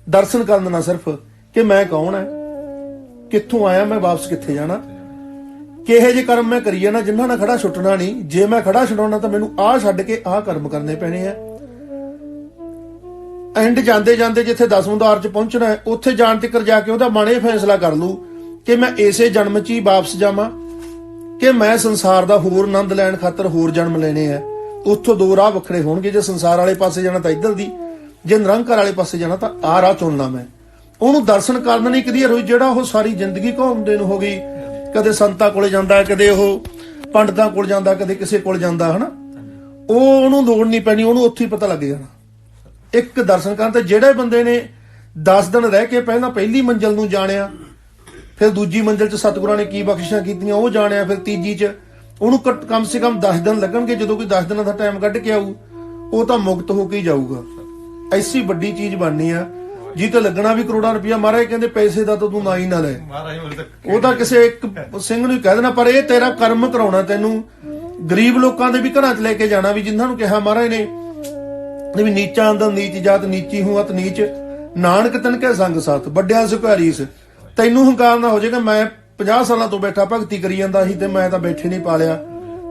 Speaker 1: ਦਰਸ਼ਨ ਕਰਨ ਨਾਲ ਸਿਰਫ ਕਿ ਮੈਂ ਕੌਣ ਹੈ, ਕਿੱਥੋਂ ਆਇਆ, ਮੈਂ ਵਾਪਸ ਕਿੱਥੇ ਜਾਣਾ, ਕਿਹੇ ਜਿਹੇ ਕਰਮ ਮੈਂ ਕਰੀ ਜਾਣਾ ਜਿਨ੍ਹਾਂ ਨਾਲ ਖੜਾ ਛੁੱਟਣਾ ਨਹੀਂ। ਜੇ ਮੈਂ ਖੜਾ ਛਡਾਉਣਾ ਤਾਂ ਮੈਨੂੰ ਆਹ ਛੱਡ ਕੇ ਆਹ ਕਰਮ ਕਰਨੇ ਪੈਣੇ ਆ। ਐਂਡ ਜਾਂਦੇ ਜਾਂਦੇ ਜਿੱਥੇ 10ਵਾਂ ਦੁਆਰ 'ਚ ਪਹੁੰਚਣਾ ਹੈ ਉੱਥੇ ਜਾਣ ਤੱਕ ਜਾ ਕੇ ਉਹਦਾ ਮਨ ਇਹ ਫੈਸਲਾ ਕਰ ਲੂ ਕਿ ਮੈਂ ਇਸੇ ਜਨਮ 'ਚ ਹੀ ਵਾਪਸ ਜਾਵਾਂ ਕਿ ਮੈਂ ਸੰਸਾਰ ਦਾ ਹੋਰ ਆਨੰਦ ਲੈਣ ਖਾਤਰ ਹੋਰ ਜਨਮ ਲੈਣੇ ਆ। ਉੱਥੋਂ ਦੋ ਰਾਹ ਵੱਖਰੇ ਹੋਣਗੇ, ਜੇ ਸੰਸਾਰ ਵਾਲੇ ਪਾਸੇ ਜਾਣਾ ਤਾਂ ਇੱਧਰ ਦੀ, ਜੇ ਨਿਰੰਕਾਰ ਵਾਲੇ ਪਾਸੇ ਜਾਣਾ ਤਾਂ ਆਹ ਰਾਹ ਚੁਣਨਾ ਮੈਂ। ਉਹਨੂੰ ਦਰਸ਼ਨ ਕਰਨ ਨਹੀਂ ਕਲੀਅਰ ਹੋਈ, ਜਿਹੜਾ ਉਹ ਸਾਰੀ ਜ਼ਿੰਦਗੀ ਘੁੰਮਦੇ ਨੂੰ ਹੋ ਗਈ, ਕਦੇ ਸੰਤਾਂ ਕੋਲੇ ਜਾਂਦਾ, ਕਦੇ ਉਹ ਪੰਡਤਾਂ ਕੋਲ ਜਾਂਦਾ, ਕਦੇ ਕਿਸੇ ਕੋਲ ਜਾਂਦਾ ਹਨਾ, ਉਹਨੂੰ ਲੋੜ ਨਹੀਂ ਪੈਣੀ, ਉਹਨੂੰ ਉੱਥੇ ਹੀ ਪਤਾ ਲੱਗ ਜਾਣਾ ਇੱਕ ਦਰਸ਼ਨ ਕਰਨ ਤੇ। ਜਿਹੜੇ ਬੰਦੇ ਨੇ 10 ਦਿਨ ਰਹਿ ਕੇ ਪਹਿਲਾਂ ਪਹਿਲੀ ਮੰਜ਼ਿਲ ਨੂੰ ਜਾਣਿਆ, ਫਿਰ ਦੂਜੀ ਮੰਜ਼ਿਲ 'ਚ ਸਤਿਗੁਰਾਂ ਨੇ ਕੀ ਬਖਸ਼ਿਸ਼ਾਂ ਕੀਤੀਆਂ ਉਹ ਜਾਣਿਆ, ਫਿਰ ਤੀਜੀ 'ਚ ਉਹਨੂੰ ਕਮ ਸੇ ਕਮ 10 ਦਿਨ ਲੱਗਣਗੇ। ਜਦੋਂ ਕੋਈ 10 ਦਿਨਾਂ ਦਾ ਟਾਈਮ ਕੱਢ ਕੇ ਆਊ ਉਹ ਤਾਂ ਮੁਕਤ ਹੋ ਕੇ ਹੀ ਜਾਊਗਾ। ਐਸੀ ਵੱਡੀ ਚੀਜ਼ ਬਣਨੀ ਆ ਜੀ ਤੇ ਲੱਗਣਾ ਵੀ ਕਰੋੜਾਂ ਰੁਪਇਆ। ਮਹਾਰਾਜ ਕਹਿੰਦੇ ਪੈਸੇ ਦਾ ਤਾਂ ਤੂੰ ਨਾ ਹੀ ਨਾ ਲੈ, ਉਹ ਤਾਂ ਕਿਸੇ ਇੱਕ ਸਿੰਘ ਨੂੰ ਕਹਿ ਦੇਣਾ, ਪਰ ਇਹ ਤੇਰਾ ਕਰਮ ਕਰਾਉਣਾ ਤੈਨੂੰ। ਗਰੀਬ ਲੋਕਾਂ ਦੇ ਵੀ ਘਰਾਂ 'ਚ ਲੈ ਕੇ ਜਾਣਾ, ਵੀ ਜਿਨ੍ਹਾਂ ਨੂੰ ਕਿਹਾ ਮਹਾਰਾਜ ਨੇ ਵੀ ਨੀਚਾ ਅੰਦਰ ਨੀਚ ਜਾਤ ਨੀਚੀ ਹੂੰ ਅਤ ਨੀਚ, ਨਾਨਕ ਤਨ ਕੈ ਸੰਗ ਸਾਥ ਵੱਡਿਆ ਸੁਖਾਰੀਸ। ਤੈਨੂੰ ਹੰਕਾਰ ਨਾ ਹੋ ਜਾਏਗਾ ਮੈਂ 50 ਸਾਲਾਂ ਤੋਂ ਬੈਠਾ ਭਗਤੀ ਕਰੀ ਜਾਂਦਾ ਸੀ ਤੇ ਮੈਂ ਤਾਂ ਬੈਠੇ ਨਹੀਂ ਪਾਲਿਆ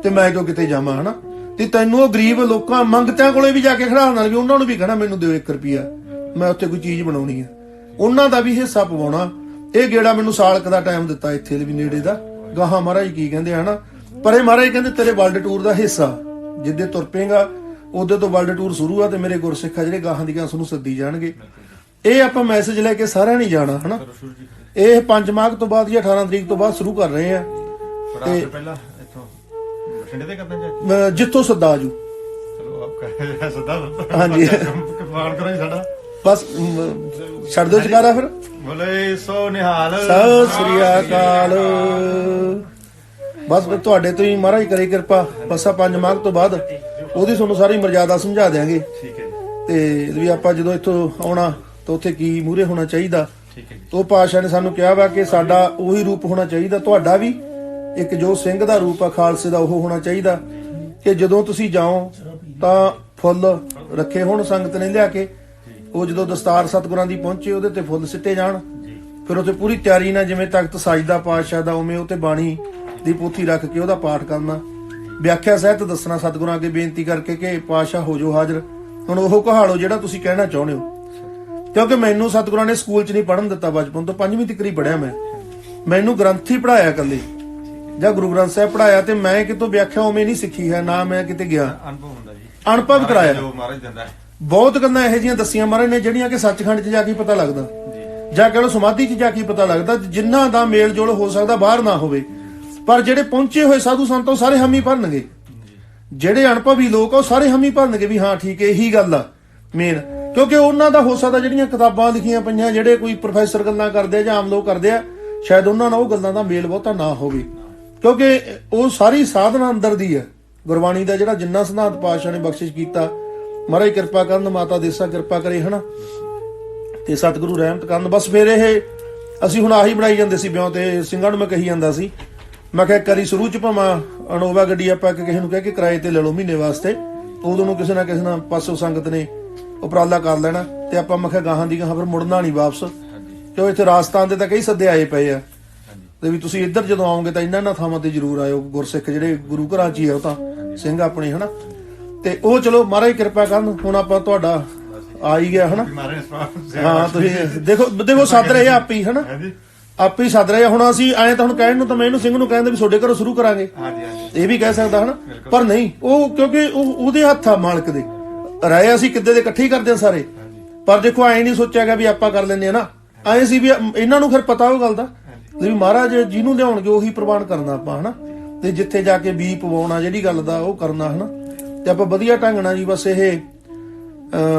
Speaker 1: ਤੇ ਮੈਂ ਕਿਉਂ ਕਿਤੇ ਜਾਵਾਂ ਹਨਾ। ਤੇ ਤੈਨੂੰ ਉਹ ਗਰੀਬ ਲੋਕਾਂ ਮੰਗਤਿਆਂ ਕੋਲੇ ਵੀ ਜਾ ਕੇ ਖੜਾਉਣ ਨਾਲ ਵੀ ਉਹਨਾਂ ਨੂੰ ਵੀ ਕਹਿਣਾ ਮੈਨੂੰ ਦਿਓ 1 ਰੁਪਿਆ, ਮੈਂ ਉੱਥੇ ਕੋਈ ਚੀਜ਼ ਬਣਾਉਣੀ ਆ, ਉਹਨਾਂ ਦਾ ਵੀ ਹਿੱਸਾ ਪਵਾਉਣਾ। ਇਹ ਗੇੜਾ ਮੈਨੂੰ ਸਾਲਕ ਦਾ ਟਾਈਮ ਦਿੱਤਾ ਇੱਥੇ ਵੀ ਨੇੜੇ ਦਾ, ਗਾਹਾਂ ਮਹਾਰਾਜ ਕੀ ਕਹਿੰਦੇ ਹਨਾ। ਪਰ ਇਹ ਮਹਾਰਾਜ ਕਹਿੰਦੇ ਤੇਰੇ ਵਰਲਡ ਟੂਰ ਦਾ ਹਿੱਸਾ ਜਿੱਦੇ ਤੁਰ ਪਏਗਾ ਉਹਦੇ ਤੋਂ ਵਰਲਡ ਟੂਰ ਸ਼ੁਰੂ ਆ ਤੇ ਮੇਰੇ ਗੁਰਸਿੱਖਾ ਜਿਹੜੇ ਗਾਹਾਂ ਦੀ ਗਾਂ ਤੁਹਾਨੂੰ ਸੱਦੀ ਜਾਣਗੇ। ਇਹ ਆਪਾਂ ਮੈਸੇਜ ਲੈ ਕੇ ਸਾਰਿਆਂ ਨਹੀਂ ਜਾਣਾ ਹਨਾ। ਇਹ 5 ਮਾਘ ਤੋਂ ਬਾਅਦ ਜਾਂ 18 ਤਰੀਕ ਤੋਂ ਬਾਅਦ ਸ਼ੁਰੂ ਕਰ ਰਹੇ ਆ ਤੇ
Speaker 2: ਪਹਿਲਾਂ ਇੱਥੋਂ ਬਠਿੰਡੇ ਤੇ ਕਰਨਾ
Speaker 1: ਜਿੱਥੋਂ ਸੱਦਾ ਆਜੂ।
Speaker 2: ਚਲੋ ਆਪ ਸੱਦਾ
Speaker 1: ਹਾਂਜੀ
Speaker 2: ਮਾਣ ਕਰੋ ਜੀ ਸਾਡਾ
Speaker 1: ਬਸ ਛੱਡ ਦਿਓ ਜਕਾਰਾ ਫਿਰ।
Speaker 2: ਬੋਲੇ ਸੋ ਨਿਹਾਲ
Speaker 1: ਸਤਿ ਸ੍ਰੀ ਅਕਾਲ। ਬਸ ਤੁਹਾਡੇ ਤੋਂ ਹੀ ਮਹਾਰਾਜ ਕਰੇ ਕਿਰਪਾ। ਬਸ 5 ਮਾਘ ਤੋਂ ਬਾਅਦ ਉਹਦੀ ਤੁਹਾਨੂੰ ਸਾਰੀ ਮਰਜ਼ਾਦਾ ਸਮਝਾ ਦਿਆਂਗੇ।
Speaker 2: ਠੀਕ ਹੈ
Speaker 1: ਤੇ ਵੀ ਆਪਾਂ ਜਦੋਂ ਇੱਥੋਂ ਆਉਣਾ ਤਾਂ ਉੱਥੇ ਕੀ ਮੂਹਰੇ ਹੋਣਾ ਚਾਹੀਦਾ।
Speaker 2: ਠੀਕ ਹੈ
Speaker 1: ਉਹ ਪਾਤਸ਼ਾਹ ਨੇ ਸਾਨੂੰ ਕਿਹਾ ਵਾ ਕਿ ਸਾਡਾ ਉਹੀ ਰੂਪ ਹੋਣਾ ਚਾਹੀਦਾ, ਤੁਹਾਡਾ ਵੀ ਇੱਕ ਜੋ ਸਿੰਘ ਦਾ ਰੂਪ ਆ ਖਾਲਸੇ ਦਾ ਉਹ ਹੋਣਾ ਚਾਹੀਦਾ ਕਿ ਜਦੋਂ ਤੁਸੀਂ ਜਾਓ ਤਾਂ ਫੁੱਲ ਰੱਖੇ ਹੋਣ ਸੰਗਤ ਨੇ ਲਿਆ ਕੇ, ਉਹ ਜਦੋਂ ਦਸਤਾਰ ਸਤਿਗੁਰਾਂ ਦੀ ਪਹੁੰਚੇ ਉਹਦੇ ਤੇ ਫੁੱਲ ਸਿੱਟੇ ਜਾਣ। ਫਿਰ ਉੱਥੇ ਪੂਰੀ ਤਿਆਰੀ ਨਾਲ ਜਿਵੇਂ ਤਖਤ ਸਜਦਾ ਪਾਤਸ਼ਾਹ ਦਾ ਉਵੇਂ ਉੱਤੇ ਬਾਣੀ ਦੀ ਪੋਥੀ ਰੱਖ ਕੇ ਉਹਦਾ ਪਾਠ ਕਰਨਾ, ਵਿਆਖਿਆ ਸਹਿਤ ਦੱਸਣਾ, ਸਤਿਗੁਰਾਂ ਅੱਗੇ ਬੇਨਤੀ ਕਰਕੇ ਕਿ ਪਾਤਸ਼ਾਹ ਹੋ ਜਾਓ ਹਾਜ਼ਰ, ਹੁਣ ਉਹ ਕਹਾਲੋ ਜਿਹੜਾ ਤੁਸੀਂ ਕਹਿਣਾ ਚਾਹੁੰਦੇ ਹੋ। ਕਿਉਂਕਿ ਮੈਨੂੰ ਸਤਿਗੁਰਾਂ ਨੇ ਸਕੂਲ 'ਚ ਨਹੀਂ ਪੜ੍ਹਨ ਦਿੱਤਾ, ਬਚਪਨ ਤੋਂ 5ਵੀਂ ਤੱਕ ਹੀ ਪੜ੍ਹਿਆ ਮੈਂ। ਮੈਨੂੰ ਗ੍ਰੰਥ ਹੀ ਪੜ੍ਹਾਇਆ ਇਕੱਲੇ ਜਾਂ ਗੁਰੂ ਗ੍ਰੰਥ ਸਾਹਿਬ ਪੜ੍ਹਾਇਆ, ਤੇ ਮੈਂ ਕਿਤੋਂ ਵਿਆਖਿਆ ਉਵੇਂ ਨਹੀਂ ਸਿੱਖੀ ਹੈ, ਨਾ ਮੈਂ ਕਿਤੇ ਗਿਆ,
Speaker 2: ਅਨੁਭਵ ਹੁੰਦਾ ਜੀ,
Speaker 1: ਅਨੁਭਵ ਕਰਾਇਆ।
Speaker 2: ਜੋ ਮਹਾਰਾਜ ਦਿੰਦਾ ਹੈ
Speaker 1: ਬਹੁਤ ਗੱਲਾਂ ਇਹੋ ਜਿਹੀਆਂ ਦੱਸੀਆਂ ਮਹਾਰਾਜ ਨੇ ਜਿਹੜੀਆਂ ਕਿ ਸੱਚਖੰਡ 'ਚ ਜਾ ਕੇ ਪਤਾ ਲੱਗਦਾ,
Speaker 2: ਜੀ
Speaker 1: ਜਾਂ ਕਹ ਲਓ ਸਮਾਧੀ 'ਚ ਜਾ ਕੇ ਪਤਾ ਲੱਗਦਾ, ਜਿਨ੍ਹਾਂ ਦਾ ਮੇਲ ਜੋਲ ਹੋ ਸਕਦਾ ਬਾਹਰ ਨਾ ਹੋਵੇ। ਪਰ ਜਿਹੜੇ ਪਹੁੰਚੇ ਹੋਏ ਸਾਧੂ ਸੰਤ ਉਹ ਸਾਰੇ ਹਾਮੀ ਭਰਨਗੇ, ਜਿਹੜੇ ਅਣਭਵੀ ਲੋਕ ਆ ਉਹ ਸਾਰੇ ਹਾਮੀ ਭਰਨਗੇ ਵੀ ਹਾਂ ਠੀਕ ਹੈ ਇਹੀ ਗੱਲ ਆ ਮੇਨ। ਕਿਉਂਕਿ ਉਹਨਾਂ ਦਾ ਹੋ ਸਕਦਾ ਜਿਹੜੀਆਂ ਕਿਤਾਬਾਂ ਲਿਖੀਆਂ ਪਈਆਂ, ਜਿਹੜੇ ਕੋਈ ਪ੍ਰੋਫੈਸਰ ਗੱਲਾਂ ਕਰਦੇ ਆ ਜਾਂ ਆਮ ਲੋਕ ਕਰਦੇ ਆ, ਸ਼ਾਇਦ ਉਹਨਾਂ ਨਾਲ ਉਹ ਗੱਲਾਂ ਦਾ ਮੇਲ ਬਹੁਤਾ ਨਾ ਹੋਵੇ, ਕਿਉਂਕਿ ਉਹ ਸਾਰੀ ਸਾਧਨਾ ਅੰਦਰ ਦੀ ਹੈ। ਗੁਰਬਾਣੀ ਦਾ ਜਿਹੜਾ ਜਿੰਨਾ ਸਿਧਾਂਤ ਪਾਤਸ਼ਾਹ ਨੇ ਬਖਸ਼ਿਸ਼ ਕੀਤਾ, ਮਹਾਰਾਜ ਕਿਰਪਾ ਕਰਨ, ਮਾਤਾ ਦੇਸਾ ਕਿਰਪਾ ਕਰੇ ਹਨਾ, ਤੇ ਸਤਿਗੁਰੂ ਰਹਿਮਤ ਕਰਨ। ਬਸ ਫਿਰ ਇਹ ਅਸੀਂ ਹੁਣ ਆਹੀ ਬਣਾਈ ਜਾਂਦੇ ਸੀ ਵਿਆਹ ਤੇ ਸਿੰਘਾਂ ਨੂੰ। ਮੈਂ ਕਹੀ ਜਾਂਦਾ ਸੀ, ਮੈਂ ਕਿਹਾ ਕਰੀ ਸ਼ੁਰੂ ਚ ਭਾਵੇਂ ਅਨੋਵਾ ਗੱਡੀ ਆਪਾਂ ਕਿਸੇ ਨੂੰ ਕਹਿ ਕੇ ਕਿਰਾਏ ਤੇ ਲੈ ਲਓ ਮਹੀਨੇ ਵਾਸਤੇ, ਉਦੋਂ ਨੂੰ ਕਿਸੇ ਨਾ ਕਿਸੇ ਨਾਲ ਪਾਸੋਂ ਸੰਗਤ ਨੇ ਉਪਰਾਲਾ ਕਰ ਲੈਣਾ, ਤੇ ਆਪਾਂ ਮੈਂ ਕਿਹਾ ਗਾਹਾਂ ਦੀ ਗਾਹਾਂ ਫਿਰ ਮੁੜਨਾ ਨਹੀਂ ਵਾਪਸ, ਕਿਉਂ ਇੱਥੇ ਰਾਜਸਥਾਨ ਦੇ ਤਾਂ ਕਈ ਸੱਦੇ ਆਏ ਪਏ ਆ, ਤੇ ਵੀ ਤੁਸੀਂ ਇੱਧਰ ਜਦੋਂ ਆਓਗੇ ਤਾਂ ਇਹਨਾਂ ਥਾਵਾਂ ਤੇ ਜ਼ਰੂਰ ਆਇਓ। ਗੁਰਸਿੱਖ ਜਿਹੜੇ ਗੁਰੂ ਘਰਾਂ 'ਚ ਹੀ ਆ ਉਹ ਤਾਂ ਸਿੰਘ ਆਪਣੇ ਹਨਾ, ਤੇ ਉਹ ਚਲੋ ਮਹਾਰਾਜ ਕਿਰਪਾ ਕਰਨ। ਹੁਣ ਆਪਾਂ ਤੁਹਾਡਾ ਆ ਹੀ ਗਿਆ ਹਨਾ, ਹਾਂ ਤੁਸੀਂ ਦੇਖੋ ਸੱਦ ਰਹੇ ਆਪੇ ਹੀ ਹਨਾ, ਆਪੇ ਹੀ ਸੱਦ ਰਹੇ। ਹੁਣ ਅਸੀਂ ਆਏ ਤਾਂ ਹੁਣ ਕਹਿਣ ਨੂੰ ਤਾਂ ਮੈਂ ਇਹਨੂੰ ਸਿੰਘ ਨੂੰ ਕਹਿੰਦੇ ਵੀ ਤੁਹਾਡੇ ਘਰੋਂ ਸ਼ੁਰੂ ਕਰਾਂਗੇ, ਇਹ ਵੀ ਕਹਿ ਸਕਦਾ ਹਨਾ, ਪਰ ਨਹੀਂ, ਉਹ ਕਿਉਂਕਿ ਉਹਦੇ ਹੱਥ ਆ ਮਾਲਕ ਦੇ। ਰਾਏ ਅਸੀਂ ਕਿੱਦੇ ਦੇ ਇਕੱਠੇ ਹੀ ਕਰਦੇ ਆ ਸਾਰੇ, ਪਰ ਦੇਖੋ ਐਂ ਨਹੀਂ ਸੋਚਿਆਗਾ ਵੀ ਆਪਾਂ ਕਰ ਲੈਂਦੇ ਆ ਨਾ, ਐਂ ਸੀ ਵੀ ਇਹਨਾਂ ਨੂੰ ਫਿਰ ਪਤਾ ਉਹ ਗੱਲ ਦਾ ਵੀ ਮਹਾਰਾਜ ਜਿਹਨੂੰ ਲਿਆਉਣਗੇ ਉਹੀ ਪ੍ਰਵਾਨ ਕਰਨਾ ਆਪਾਂ ਹਨਾ, ਤੇ ਜਿੱਥੇ ਜਾ ਕੇ ਬੀ ਪਵਾਉਣਾ ਜਿਹੜੀ ਗੱਲ ਦਾ ਉਹ ਕਰਨਾ ਹਨਾ, ਤੇ ਆਪਾਂ ਵਧੀਆ ਢੰਗ ਨਾਲ ਜੀ। ਬਸ ਇਹ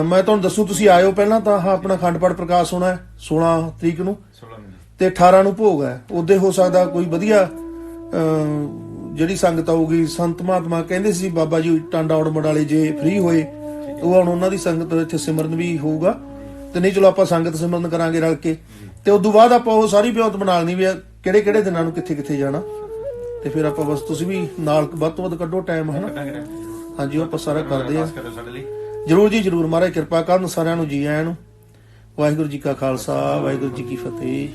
Speaker 1: ਮੈਂ ਤੁਹਾਨੂੰ ਦੱਸੂ, ਤੁਸੀਂ ਆਇਓ ਪਹਿਲਾਂ ਤਾਂ ਆਪਣਾ ਅਖੰਡ ਪਾਠ ਪ੍ਰਕਾਸ਼ ਹੋਣਾ 16 ਤਰੀਕ ਨੂੰ, ਤੇ 18 ਨੂੰ ਭੋਗ ਹੈ। ਉਹਦੇ ਹੋ ਸਕਦਾ ਕੋਈ ਵਧੀਆ ਜਿਹੜੀ ਸੰਗਤ ਆਊਗੀ, ਸੰਤ ਮਹਾਤਮਾ ਕਹਿੰਦੇ ਸੀ ਬਾਬਾ ਜੀ ਟਾਂਡਾ ਉੜਮੜ ਵਾਲੇ ਜੇ ਫ੍ਰੀ ਹੋਏ ਉਹ ਹੁਣ ਉਹਨਾਂ ਦੀ ਸੰਗਤ ਇੱਥੇ ਸਿਮਰਨ ਵੀ ਹੋਊਗਾ, ਤੇ ਨਹੀਂ ਚਲੋ ਆਪਾਂ ਸੰਗਤ ਸਿਮਰਨ ਕਰਾਂਗੇ ਰਲ ਕੇ, ਤੇ ਉਦੋਂ ਬਾਅਦ ਆਪਾਂ ਉਹ ਸਾਰੀ ਵਿਉਂਤ ਬਣਾ ਲੈਣੀ ਵੀ ਕਿਹੜੇ ਕਿਹੜੇ ਦਿਨਾਂ ਨੂੰ ਕਿੱਥੇ ਕਿੱਥੇ ਜਾਣਾ, ਤੇ ਫਿਰ ਆਪਾਂ ਬਸ ਤੁਸੀਂ ਵੀ ਨਾਲ ਵੱਧ ਤੋਂ ਵੱਧ ਕੱਢੋ ਟਾਈਮ ਹਨਾ। ਹਾਂਜੀ ਉਹ ਆਪਾਂ ਸਾਰਾ ਕਰਦੇ ਆ ਜਰੂਰ ਜੀ ਜਰੂਰ। ਮਹਾਰਾਜ ਕਿਰਪਾ ਕਰਨ, ਸਾਰਿਆਂ ਨੂੰ ਜੀ ਆਇਆਂ ਨੂੰ। ਵਾਹਿਗੁਰੂ ਜੀ ਕਾ ਖਾਲਸਾ, ਵਾਹਿਗੁਰੂ ਜੀ ਕੀ ਫਤਿਹ।